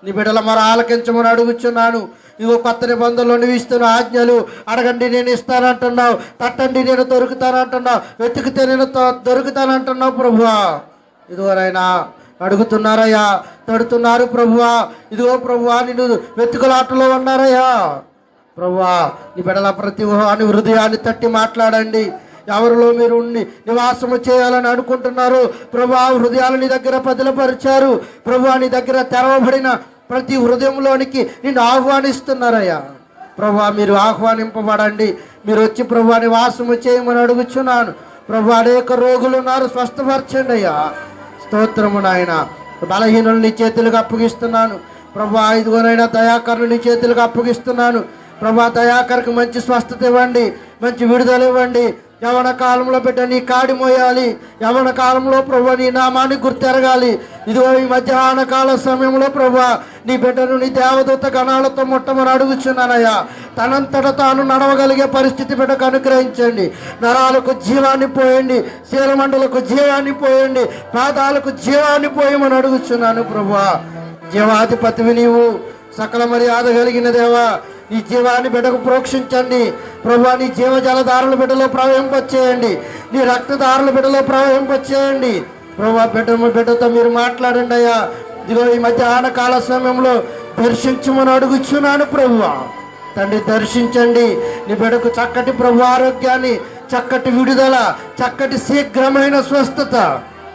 నీ బిడ్డల మొర ఆలకించమని అడుగుచున్నాను. ఇగో కొత్త నిబంధనలు నువ్వు ఇస్తున్న ఆజ్ఞలు, అడగండి నేను ఇస్తానంటున్నావు, తట్టండి నేను దొరుకుతానంటున్నావు, వెతికితే నేను దొరుకుతానంటున్నావు ప్రభువా. ఇదిగోనైనా అడుగుతున్నారయ్యా, తడుతున్నారు ప్రభువా. ఇదిగో ప్రభువా, నిన్ను వెతుకులాటలో ఉన్నారయ్యా. ప్రభువా, నీ బిడ్డల ప్రతి ఊహాన్ని హృదయాన్ని తట్టి మాట్లాడండి. ఎవరిలో మీరు నివాసము చేయాలని అనుకుంటున్నారు ప్రభువా, హృదయాలు నీ దగ్గర పదిలపరిచారు ప్రభువా. నీ దగ్గర తెరవబడిన ప్రతి హృదయంలోనికి నిన్ను ఆహ్వానిస్తున్నారయ్యా. ప్రభువా, మీరు ఆహ్వానింపబడండి. మీరు వచ్చి ప్రభువా నివాసము చేయమని అడుగుచున్నాను ప్రభువా. అనేక రోగులు ఉన్నారు, స్వస్థపరచండి అయ్యా. స్తోత్రము నాయన. బలహీనులు నీ చేతులకు అప్పగిస్తున్నాను ప్రభువా. ఇదిగోనైనా దయాకరులు నీ చేతులకు అప్పగిస్తున్నాను ప్రభువా. దయాకర్కి మంచి స్వస్థత ఇవ్వండి, మంచి విడుదల ఇవ్వండి. యవన కాలంలో బిడ్డ నీ కాడి మోయాలి. యవన కాలంలో ప్రభువా నీ నామాన్ని గుర్తెరగాలి. ఇదిగో ఈ మధ్యాహ్న కాల సమయంలో ప్రభువా నీ బిడ్డను నీ దేవదూత గణాలతో ముట్టమని అడుగుచున్నానయ్యా. తనంతట తాను నడవగలిగే పరిస్థితి బిడ్డకు అనుగ్రహించండి. నరాలకు జీవాన్ని పోయండి, శీలమండలకు జీవాన్ని పోయండి, పాదాలకు జీవాన్ని పోయమని అడుగుచున్నాను ప్రభువా. జీవాధిపతివి నీవు, సకల మర్యాద కలిగిన దేవా, నీ జీవాన్ని బిడ్డకు ప్రోక్షించండి ప్రభువా. నీ జీవజలధారల బిడ్డలో ప్రవహింపచేయండి, నీ రక్తధారల బిడ్డలో ప్రవహింపచేయండి ప్రభువా. బిడ్డతో మీరు మాట్లాడండి అయ్యా. ఇదిగో ఈ మధ్యాహ్న కాల సమయంలో దర్శించమని అడుగుచున్నాను ప్రభువా. తండ్రి, దర్శించండి. నీ బిడ్డకు చక్కటి ప్రభు ఆరోగ్యాన్ని, చక్కటి విడుదల, చక్కటి శీఘ్రమైన స్వస్థత.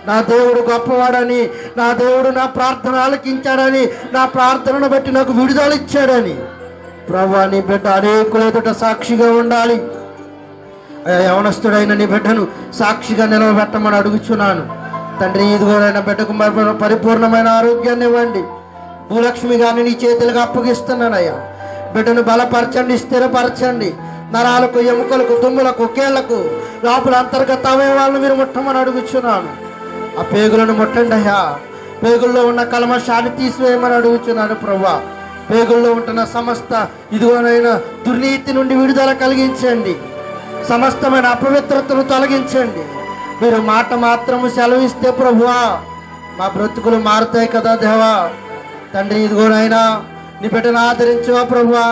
నా దేవుడు గొప్పవాడని, నా దేవుడు నా ప్రార్థన ఆలకించాడని, నా ప్రార్థనను బట్టి నాకు విడుదల ఇచ్చాడని ప్రభువా, నీ బిడ్డ అనేకుల ఎదుట సాక్షిగా ఉండాలి. యవనస్తుడైన నీ బిడ్డను సాక్షిగా నిలవబెట్టమని అడుగుచున్నాను తండ్రి. ఇదిగోనైనా బిడ్డకు పరిపూర్ణమైన ఆరోగ్యాన్ని ఇవ్వండి. భూలక్ష్మి గారిని నీ చేతులకు అప్పగిస్తున్నానయ్యా. బిడ్డను బలపరచండి, స్థిరపరచండి. నరాలకు, ఎముకలకు, దుమ్ములకు, కేళ్లకు, లోపల అంతర్గత అవయవాలను మీరు ముట్టమని అడుగుచున్నాను. ఆ పేగులను ముట్టండి అయ్యా. పేగుల్లో ఉన్న కల్మషాన్ని తీసివేయమని అడుగుచున్నాను ప్రభువా. పేగుల్లో ఉంటున్న సమస్త ఇదిగోనైనా దుర్నీతి నుండి విడుదల కలిగించండి. సమస్తమైన అపవిత్రతను తొలగించండి. మీరు మాట మాత్రము సెలవిస్తే ప్రభువా మా బ్రతుకులు మారుతాయి కదా దేవా. తండ్రి, ఇదిగోనైనా నీ బిడ్డను ఆదరించవా ప్రభువా.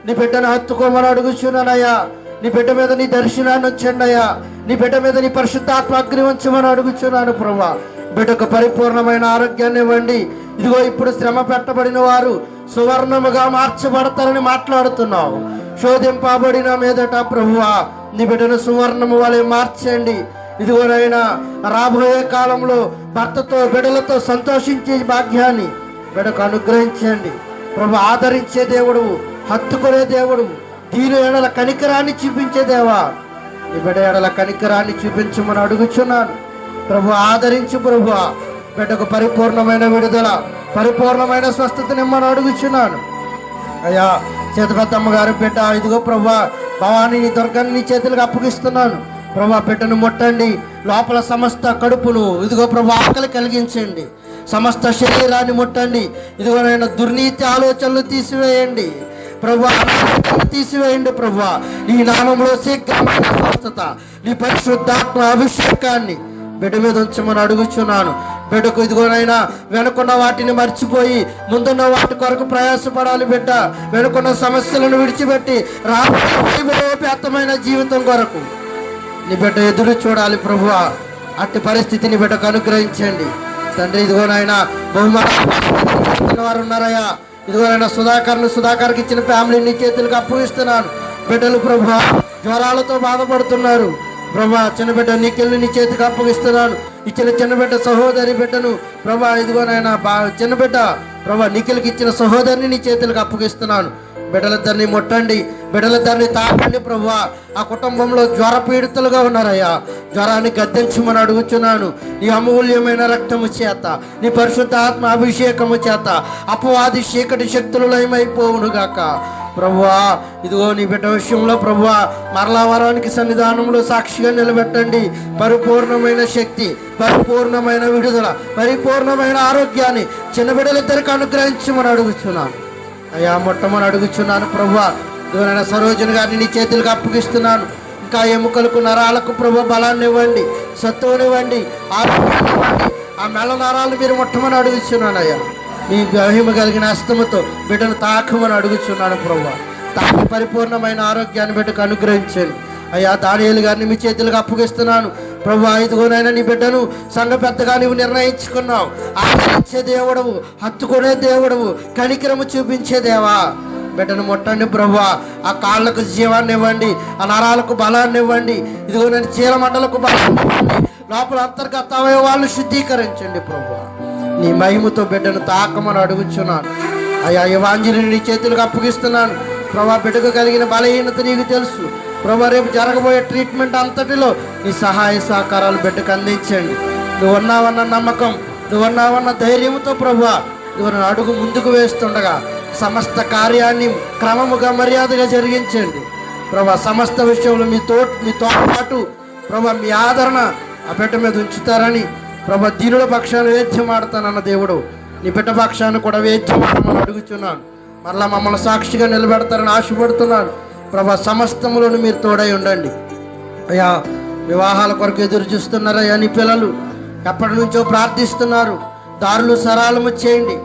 నీ బిడ్డను హత్తుకోమని అడుగుచున్నానయ్యా. నీ బిడ్డ మీద నీ దర్శనాన్ని ఉంచండి అయ్యా. నీ బిడ్డ మీద నీ పరిశుద్ధాత్మ అగ్ని ఉంచమని అడుగుచున్నాను ప్రభువా. బిడ్డకు పరిపూర్ణమైన ఆరోగ్యాన్ని ఇవ్వండి. ఇదిగో ఇప్పుడు శ్రమ పెట్టబడిన వారు సువర్ణముగా మార్చబడతారని మాట్లాడుతున్నావు. శోధింపబడిన మీదట ప్రభువా నీ బిడ్డను సువర్ణము వలె మార్చండి. ఇదిగోనైనా రాబోయే కాలంలో భర్తతో, బిడ్డలతో సంతోషించే భాగ్యాన్ని బిడ్డకు అనుగ్రహించండి ప్రభు. ఆదరించే దేవుడు, హత్తుకునే దేవుడు, దీని ఎడల కనికరాన్ని చూపించే దేవా. నీ బిడ్డ ఎడల కనికరాన్ని చూపించమని అడుగుచున్నాను ప్రభు. ఆదరించు ప్రభు. బిడ్డకు పరిపూర్ణమైన విడుదల, పరిపూర్ణమైన స్వస్థతనిమ్మని అడుగుచున్నాను అయ్యా. చేతపెద్దమ్మ గారు బిడ్డ ఇదిగో ప్రభు, భవానీ దుర్గాన్ని నీ చేతులకు అప్పగిస్తున్నాను ప్రభు. బిడ్డను ముట్టండి. లోపల సమస్త కడుపును ఇదిగో ప్రభు ఆకలి కలిగించండి. సమస్త శరీరాన్ని ముట్టండి. ఇదిగోనైనా దుర్నీతి ఆలోచనలు తీసివేయండి ప్రభు. తీసివేయండి ప్రభు. ఈ నామంలో శీఘ్రమైన స్వస్థత, నీ పరిశుద్ధాత్మ అభిషేకాన్ని బిడ్డ మీద ఉంచమని అడుగుచున్నాను. బిడ్డకు ఇదిగోనైనా వెనుకున్న వాటిని మర్చిపోయి ముందున్న వాటి కొరకు ప్రయాసపడాలి బిడ్డ. వెనుకున్న సమస్యలను విడిచిపెట్టి రాబోయేతమైన జీవితం కొరకు నీ బిడ్డ ఎదురు చూడాలి ప్రభువా. అట్టి పరిస్థితిని బిడ్డకు అనుగ్రహించండి తండ్రి. ఇదిగోనైనా బహుమానం వారు ఉన్నారయ్యా. ఇదిగోనైనా సుధాకర్కి ఇచ్చిన ఫ్యామిలీని చేతులకు అప్పగిస్తున్నాను. బిడ్డలు ప్రభువా జ్వరాలతో బాధపడుతున్నారు ప్రభా. చిన్న బిడ్డ నిఖిల్ని నీ చేతికి అప్పగిస్తున్నాను. ఇచ్చిన చిన్న బిడ్డ సహోదరి బిడ్డను ప్రభా ఇదిగోనైనా చిన్న బిడ్డ ప్రభా నిఖిల్కి ఇచ్చిన సహోదరిని నీ చేతులకు అప్పగిస్తున్నాను. బిడ్డలిద్దరిని ముట్టండి, బిడ్డలిద్దరిని తాకండి ప్రభువా. ఆ కుటుంబంలో జ్వర పీడితులుగా ఉన్నారయ్యా. జ్వరాన్ని గద్దించమని అడుగుచున్నాను. నీ అమూల్యమైన రక్తము చేత, నీ పరిశుద్ధ ఆత్మ అభిషేకము చేత అపవాది చీకటి శక్తులు లయమైపోవునుగాక ప్రభువా ఇదిగో నీ బిడ్డ విషయంలో ప్రభువా మరలా వరానికి సన్నిధానంలో సాక్షిగా నిలబెట్టండి. పరిపూర్ణమైన శక్తి, పరిపూర్ణమైన విడుదల, పరిపూర్ణమైన ఆరోగ్యాన్ని చిన్న బిడ్డలిద్దరికి అనుగ్రహించమని అడుగుచున్నాను అయ్యా. మొట్టమని అడుగుచున్నాను ప్రభువా. ఇదిగోనైనా సరోజన గారిని నీ చేతులకు అప్పగిస్తున్నాను. ఇంకా ఎముకలకు నరాలకు ప్రభు బలాన్ని ఇవ్వండి, సత్తువునివ్వండి, ఆరోగ్యాన్ని ఇవ్వండి. ఆ మెల్ల నరాలు మీరు మొట్టమని అడుగుచున్నాను అయ్యా. మీ మహిమ కలిగిన హస్తముతో బిడ్డను తాకమని అడుగుచున్నాను ప్రభు. తాకి పరిపూర్ణమైన ఆరోగ్యాన్ని బిడ్డకు అనుగ్రహించండి అయ్యా. దానియేలు గారిని మీ చేతులకు అప్పగిస్తున్నాను ప్రభు. ఇదిగోనైనా నీ బిడ్డను సంఘ పెద్దగా నీవు నిర్ణయించుకున్నావు. ఆదరించే దేవుడవు, హత్తుకునే దేవుడవు, కనికరము చూపించే దేవా. బిడ్డను ముట్టండి ప్రభు. ఆ కాళ్ళకు జీవాన్ని ఇవ్వండి, ఆ నరాలకు బలాన్ని ఇవ్వండి. ఇదిగో నేను చీలమండలకు బలాన్ని ఇవ్వండి. లోపల అంతర్గత అవయవాలను శుద్ధీకరించండి ప్రభు. నీ మహిమతో బిడ్డను తాకమని అడుగుచున్నాను అయ్యా. ఎవాంజలిని నీ చేతులకు అప్పగిస్తున్నాను ప్రభా. బిడ్డకు కలిగిన బలహీనత నీకు తెలుసు ప్రభా. రేపు జరగబోయే ట్రీట్మెంట్ అంతటిలో నీ సహాయ సహకారాలు బిడ్డకు అందించండి. నువ్వు ఉన్నావన్న నమ్మకం, నువ్వు ఉన్నావన్న ధైర్యంతో ప్రభా నువ్వు అడుగు ముందుకు వేస్తుండగా సమస్త కార్యాన్ని క్రమముగా మర్యాదగా జరిగించండి ప్రభా. సమస్త విషయంలో మీతో పాటు ప్రభా మీ ఆదరణ ఆ బిడ్డ మీద ఉంచుతారని ప్రభా. దీనుల పక్షాన్ని వేద్యం ఆడతానన్న దేవుడు నీ బిడ్డ పక్షాన్ని కూడా వేద్యం ఆడమని అడుగుతున్నాను. మరలా మమ్మల్ని సాక్షిగా నిలబెడతారని ఆశపడుతున్నాను ప్రభా. సమస్తములను మీరు తోడై ఉండండి అయ్యా. వివాహాల కొరకు ఎదురు చూస్తున్నారయ్యా. నీ పిల్లలు ఎప్పటి నుంచో ప్రార్థిస్తున్నారు. దారులు సరళము చేయండి,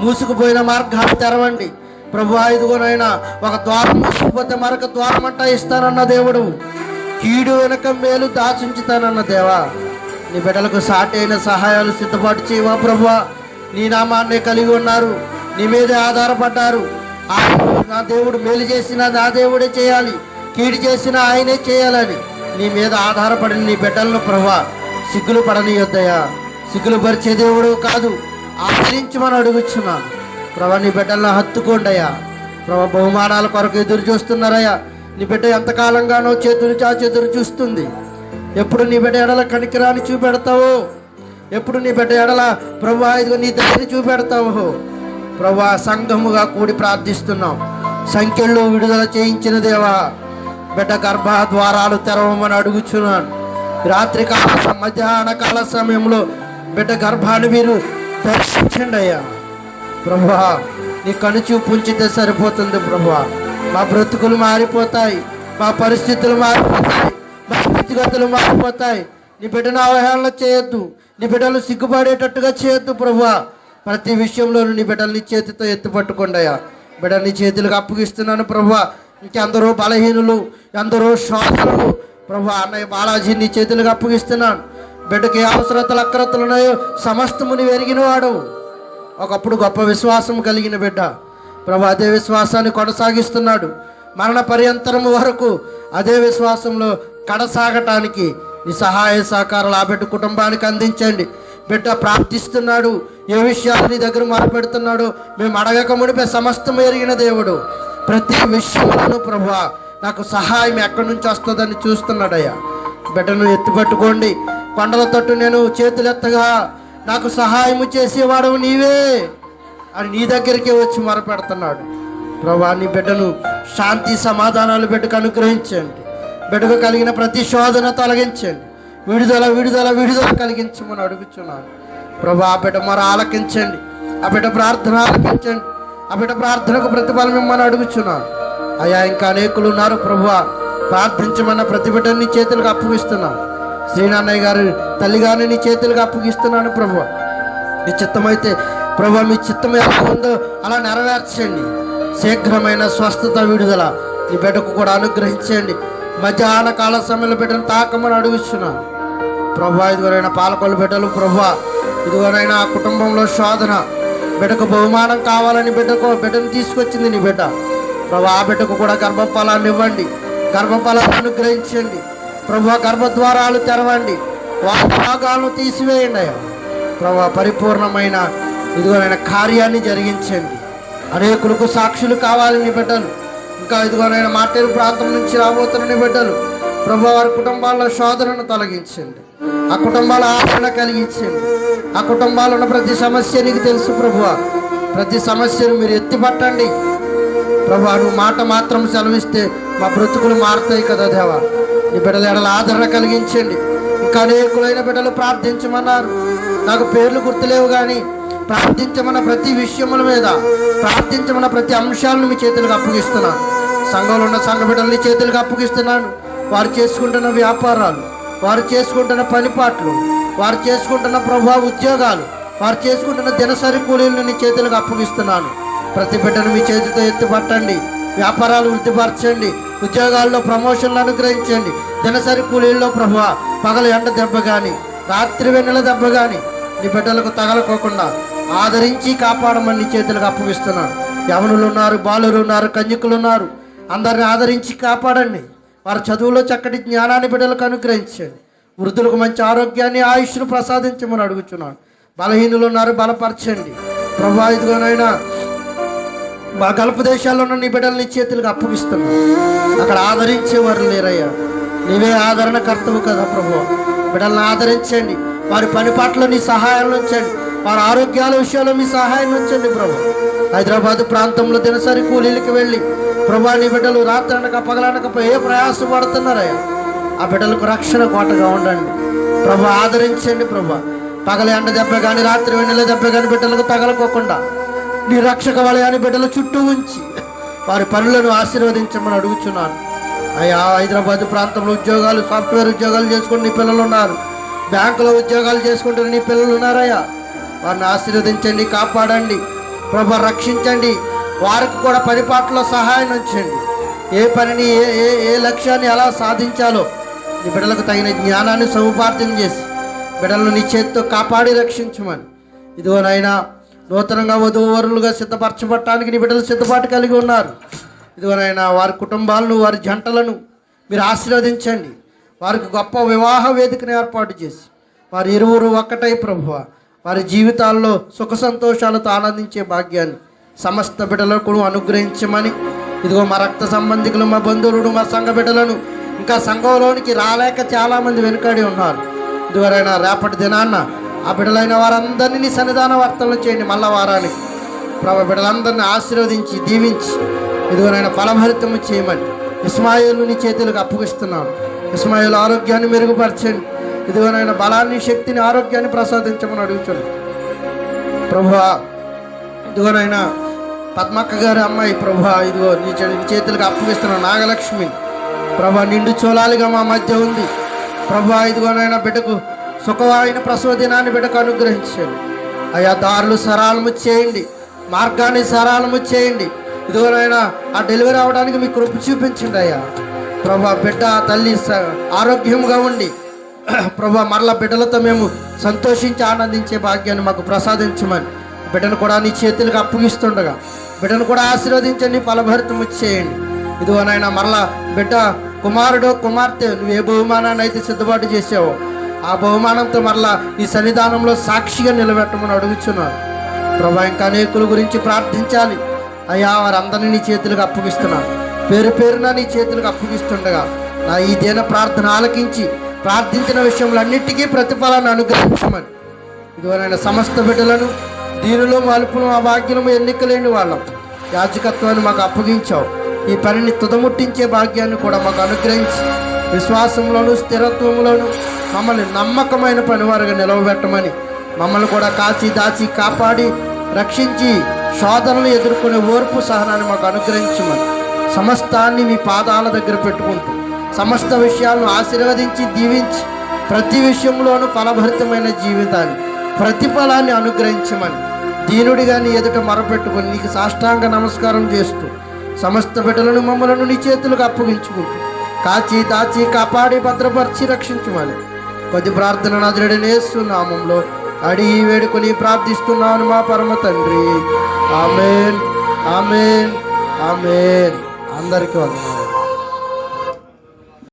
మూసుకుపోయిన మార్గాలు తెరవండి ప్రభు. ఇదిగోనైనా ఒక ద్వారం మూసుకుపోతే మరొక ద్వారం అంటా ఇస్తానన్న దేవుడు. కీడు వెనక మేలు దాచుంచుతానన్న దేవా. నీ బిడ్డలకు సాటి అయిన సహాయాలు సిద్ధపాటు చేయవా ప్రభు. నీ నామాన్నే కలిగి ఉన్నారు, నీ మీదే ఆధారపడ్డారు. నా దేవుడు మేలు చేసినా నా దేవుడే చేయాలి, కీడు చేసినా ఆయనే చేయాలని నీ మీద ఆధారపడిన నీ బిడ్డలను ప్రభు సిగ్గులు పడనీయొద్దయా. సిగ్గులు పరిచే దేవుడు కాదు, ఆదరించమని అడుగుచున్నాను ప్రభా. నీ బిడ్డలను హత్తుకోండియా ప్రభా. బహుమానాల కొరకు ఎదురు చూస్తున్నారయ్యా. నీ బిడ్డ ఎంతకాలంగానో చేతులు చాచి ఎదురు చూస్తుంది. ఎప్పుడు నీ బిడ్డ ఎడల కనికరాన్ని చూపెడతావో, ఎప్పుడు నీ బిడ్డ ఎడల ప్రభా ఇదిగో నీ దగ్గర చూపెడతావో ప్రభా. సంఘముగా కూడి ప్రార్థిస్తున్నాం. సంఖ్యల్లో విడుదల చేయించిన దేవా, బిడ్డ గర్భ ద్వారాలు తెరవమని అడుగుచున్నాను. రాత్రికాల మధ్యాహ్న కాల సమయంలో బిడ్డ గర్భాన్ని మీరు దర్శించండి అయ్యా ప్రభా. నీ కనుచూపు ఉంచితే సరిపోతుంది ప్రభా. మా బ్రతుకులు మారిపోతాయి, మా పరిస్థితులు మారిపోతాయి, మా స్థితిగతులు మారిపోతాయి. నీ బిడ్డను అవహేళన చేయొద్దు, నీ బిడ్డలు సిగ్గుపడేటట్టుగా చేయొద్దు ప్రభా. ప్రతి విషయంలోనూ నీ బిడ్డలు నీ చేతితో ఎత్తుపట్టుకోండి అయ్యా. బిడ్డ నీ చేతులకు అప్పగిస్తున్నాను ప్రభా. ఇంకెందరో బలహీనులు, ఎందరో శోధనలు ప్రభా. అన్నయ్య బాలాజీ నీ చేతులకు అప్పగిస్తున్నాను. బిడ్డకి ఏ అవసరతలు అక్రతలు ఉన్నాయో సమస్తముని ఎరిగిన వాడు. ఒకప్పుడు గొప్ప విశ్వాసం కలిగిన బిడ్డ ప్రభా. అదే విశ్వాసాన్ని కొనసాగిస్తున్నాడు మరణ పర్యంతరము వరకు. అదే విశ్వాసంలో కడసాగటానికి నీ సహాయ సహకారాలు ఆ బిడ్డ కుటుంబానికి అందించండి. బిడ్డ ప్రార్థిస్తున్నాడు, ఏ విషయాలు నీ దగ్గర మొరపెడుతున్నాడో మేము అడగక మునిపే సమస్తం ఎరిగిన దేవుడు. ప్రతి విషయంలోనూ ప్రభా నాకు సహాయం ఎక్కడి నుంచి వస్తుందని చూస్తున్నాడయ్యా. బిడ్డను ఎత్తుపట్టుకోండి. కొండల తట్టు నేను చేతులెత్తగా నాకు సహాయము చేసేవాడు నీవే అని నీ దగ్గరికే వచ్చి మొరపెడుతున్నాడు ప్రభా. నీ బిడ్డను శాంతి సమాధానాలు బిడ్డకు అనుగ్రహించండి. బిడ్డకు కలిగిన ప్రతి శోధన తొలగించండి. విడుదల విడుదల విడుదల కలిగించమని అడుగుచున్నాను ప్రభా. ఆ బిడ్డ మొర ఆలకించండి, ఆ బిడ్డ ప్రార్థన ఆలకించండి, ఆ బిడ్డ ప్రార్థనకు ప్రతిఫలం ఇమ్మని అడుగుచున్నాను అయ్యా. ఇంకా అనేకులు ఉన్నారు ప్రభా. ప్రార్థించమన్న ప్రతి బిడ్డని నీ చేతులకు అప్పగిస్తున్నాను. శ్రీనాన్నయ్య గారు తల్లి గారిని నీ చేతులకు అప్పగిస్తున్నాను ప్రభు. నీ చిత్తమైతే ప్రభు, మీ చిత్తం ఎలా ఉందో అలా నెరవేర్చండి. శీఘ్రమైన స్వస్థత విడుదల నీ బిడ్డకు కూడా అనుగ్రహించండి. మధ్యాహ్న కాల సమయంలో బిడ్డను తాకమని అడుగుతున్నాను ప్రభా. ఇదివరైనా పాలకొల్లు బిడ్డలు ప్రభా. ఇదివరైనా ఆ కుటుంబంలో శోధన, బిడ్డకు బహుమానం కావాలని బిడ్డను తీసుకొచ్చింది నీ బిడ్డ ప్రభా. ఆ బిడ్డకు కూడా గర్భఫలాన్ని ఇవ్వండి, గర్భఫలాన్ని అనుగ్రహించండి ప్రభా. గర్భద్వారాలు తెరవండి, భాగాలను తీసివేయండి అయ్యా ప్రభా. పరిపూర్ణమైన ఇదిగోనైనా కార్యాన్ని జరిగించండి. అనేకులకు సాక్షులు కావాలి నీ బిడ్డలు. ఇంకా ఇదిగోనైనా మాటేరు ప్రాంతం నుంచి రాబోతున్న నీ బిడ్డలు ప్రభా. వారి కుటుంబాల్లో శోధనను తొలగించండి, ఆ కుటుంబాల ఆదరణ కలిగించండి. ఆ కుటుంబాల్లో ఉన్న ప్రతి సమస్య నీకు తెలుసు ప్రభువా. ప్రతి సమస్యను మీరు ఎత్తిపట్టండి ప్రభా నువ్వు మాట మాత్రం సెలవిస్తే మా బ్రతుకులు మారుతాయి కదా దేవా. నీ బిడ్డల ఎడల ఆదరణ కలిగించండి. ఇంకా అనేకులైన బిడ్డలు ప్రార్థించమన్నారు. నాకు పేర్లు గుర్తులేవు కానీ ప్రార్థించమన్న ప్రతి విషయముల మీద, ప్రార్థించమన్న ప్రతి అంశాలను మీ చేతులకు అప్పగిస్తున్నాను. సంఘంలో ఉన్న సంఘ బిడ్డలు నీ చేతులకు అప్పగిస్తున్నాను. వారు చేసుకుంటున్న వ్యాపారాలు, వారు చేసుకుంటున్న పనిపాట్లు, వారు చేసుకుంటున్న ప్రభా ఉద్యోగాలు, వారు చేసుకుంటున్న దినసరి కూలీలను నీ చేతులకు అప్పగిస్తున్నాను. ప్రతి బిడ్డను మీ చేతితో ఎత్తిపట్టండి. వ్యాపారాలు వృద్ధిపరచండి. ఉద్యోగాల్లో ప్రమోషన్లు అనుగ్రహించండి. దినసరి కూలీల్లో ప్రభా పగల ఎండ దెబ్బ కానీ రాత్రి వెన్నెల దెబ్బ కానీ నీ బిడ్డలకు తగలకోకుండా ఆదరించి కాపాడమని నీ చేతులకు అప్పగిస్తున్నాను. యవనులు ఉన్నారు, బాలురు ఉన్నారు, కన్యకులు ఉన్నారు. అందరిని ఆదరించి కాపాడండి. వారి చదువులో చక్కటి జ్ఞానాన్ని బిడ్డలకు అనుగ్రహించండి. వృద్ధులకు మంచి ఆరోగ్యాన్ని, ఆయుష్ను ప్రసాదించమని అడుగుతున్నాను. బలహీనులు ఉన్నారు, బలపరచండి ప్రభా. ఇదిగోనైనా మా గల్ఫ్ దేశాల్లో ఉన్న నీ బిడ్డలని చేతులకు అప్పగిస్తున్నాను. అక్కడ ఆదరించేవారు లేరయ్యా. నీవే ఆదరణ కర్తవు కదా ప్రభు. బిడ్డలను ఆదరించండి. వారి పనిపాట్లో నీ సహాయాన్ని ఉంచండి. వారి ఆరోగ్యాల విషయాల్లో మీ సహాయాన్ని ఉంచండి ప్రభు. హైదరాబాద్ ప్రాంతంలో దినసరి కూలీలకు వెళ్ళి ప్రభా నీ బిడ్డలు రాత్రి అనక పగలనక ఏ ప్రయాసం పడుతున్నారయ్యా. ఆ బిడ్డలకు రక్షణ కోటగా ఉండండి ప్రభు. ఆదరించండి ప్రభు. పగల ఎండ దెబ్బ కానీ రాత్రి వెన్నెల దెబ్బ కానీ బిడ్డలకు తగలకోకుండా నీ రక్షక వలయాన్ని బిడ్డల చుట్టూ ఉంచి వారి పనులను ఆశీర్వదించమని అడుగుతున్నాను అయ్యా. హైదరాబాద్ ప్రాంతంలో ఉద్యోగాలు, సాఫ్ట్వేర్ ఉద్యోగాలు చేసుకుని నీ పిల్లలు ఉన్నారు. బ్యాంకులో ఉద్యోగాలు చేసుకుంటున్న నీ పిల్లలు ఉన్నారయ్యా. వారిని ఆశీర్వదించండి, కాపాడండి ప్రభు, రక్షించండి. వారికి కూడా పనిపాట్లో సహాయం ఉంచండి. ఏ పనిని ఏ లక్ష్యాన్ని ఎలా సాధించాలో నీ బిడ్డలకు తగిన జ్ఞానాన్ని సముపార్జన చేసి బిడ్డలను నీ చేతితో కాపాడి రక్షించమని. ఇదిగోనైనా నూతనంగా వధూవరులుగా సిద్ధపరచబడటానికి నీ బిడ్డలు సిద్ధపాటు కలిగి ఉన్నారు. ఇదిగోనైనా వారి కుటుంబాలను, వారి జంటలను మీరు ఆశీర్వదించండి. వారికి గొప్ప వివాహ వేదికను ఏర్పాటు చేసి వారి ఇరువురు ఒక్కటై ప్రభువ వారి జీవితాల్లో సుఖ సంతోషాలతో ఆనందించే భాగ్యాన్ని సమస్త బిడ్డలకు అనుగ్రహించమని. ఇదిగో మా రక్త సంబంధికులు, మా బంధువులు, మా సంఘ బిడ్డలను ఇంకా సంఘంలోనికి రాలేక చాలామంది వెనుకాడి ఉన్నారు. ఇదివరైనా రేపటి దినాన్న ఆ బిడ్డలైన వారందరినీ నీ సన్నిధాన వార్తలు చేయండి. మళ్ళా వారానికి ప్రభు బిడ్డలందరినీ ఆశీర్వదించి దీవించి ఇదిగోనైనా ఫలభరితము చేయమని ఇస్మాయిలు నీ చేతులకు అప్పగిస్తున్నాను. ఇస్మాయిల్ ఆరోగ్యాన్ని మెరుగుపరచండి. ఇదిగోనైనా బలాన్ని, శక్తిని, ఆరోగ్యాన్ని ప్రసాదించమని అడుగుతున్నాను ప్రభువా. ఇదిగోనైనా పద్మక్క గారి అమ్మాయి ప్రభువా, ఇదిగో నీ చేతులకు అప్పగిస్తున్నాను. నాగలక్ష్మి ప్రభా నిండు చోళాలుగా మా మధ్య ఉంది ప్రభువా. ఇదిగోనైనా బిడ్డకు సుఖమైన ప్రసవ దినాన్ని బిడ్డకు అనుగ్రహించండి అయ్యా. దారులు సరళము చేయండి, మార్గాన్ని సరళము చేయండి. ఇదిగోనైనా ఆ డెలివరీ అవ్వడానికి మీ కృప చూపించండి అయ్యా ప్రభా. బిడ్డ తల్లి ఆరోగ్యంగా ఉండి ప్రభా మరలా బిడ్డలతో మేము సంతోషించి ఆనందించే భాగ్యాన్ని మాకు ప్రసాదించమని బిడ్డను కూడా నీ చేతులకు అప్పగిస్తుండగా బిడ్డను కూడా ఆశీర్వదించండి, ఫలభరితము చేయండి. ఇదిగోనైనా మరలా బిడ్డ కుమారుడు, కుమార్తె నువ్వు ఏ బహుమానాన్ని అయితే సిద్ధపాటు చేసావో ఆ బహుమానంతో మరలా ఈ సన్నిధానంలో సాక్షిగా నిలబెట్టమని అడుగుచున్నాను ప్రభా. ఇంకా అనేకుల గురించి ప్రార్థించాలి అయ్యా. వారందరినీ నీ చేతులకు అప్పగిస్తున్నాను. పేరు పేరున నీ చేతులకు అప్పగిస్తుండగా నా ఈ దీన ప్రార్థన ఆలకించి ప్రార్థించిన విషయంలన్నిటికీ ప్రతిఫలాన్ని అనుగ్రహించమని. ఇదివరైనా సమస్త బిడ్డలను దీనిలో మలుపులు, ఆ భాగ్యము ఎన్నికలేని వాళ్ళం యాజకత్వాన్ని మాకు అప్పగించావు. ఈ పనిని తుదముట్టించే భాగ్యాన్ని కూడా మాకు అనుగ్రహించి విశ్వాసంలోను, స్థిరత్వంలోను మమ్మల్ని నమ్మకమైన పనివారుగా నిలవబెట్టమని, మమ్మల్ని కూడా కాచి దాచి కాపాడి రక్షించి శోధనలు ఎదుర్కొనే ఓర్పు సహనాన్ని మాకు అనుగ్రహించమని సమస్తాన్ని మీ పాదాల దగ్గర పెట్టుకుంటూ సమస్త విషయాలను ఆశీర్వదించి దీవించి ప్రతి విషయంలోనూ ఫలభరితమైన జీవితాన్ని, ప్రతిఫలాన్ని అనుగ్రహించమని దీనుడిగా నీ ఎదుట మొరపెట్టుకొని నీకు సాష్టాంగ నమస్కారం చేస్తూ సమస్త బిడ్డలను మమ్మలను నీ చేతులకు అప్పగించుకుంటూ కాచి దాచి కాపాడి భద్రపరిచి రక్షించమని కొద్ది ప్రార్థన నజరుడైన యేసు నామములో అడిగి వేడుకొని ప్రార్థిస్తున్నాను మా పరమ తండ్రి. ఆమేన్, ఆమేన్, ఆమేన్. అందరికీ వందనాలు.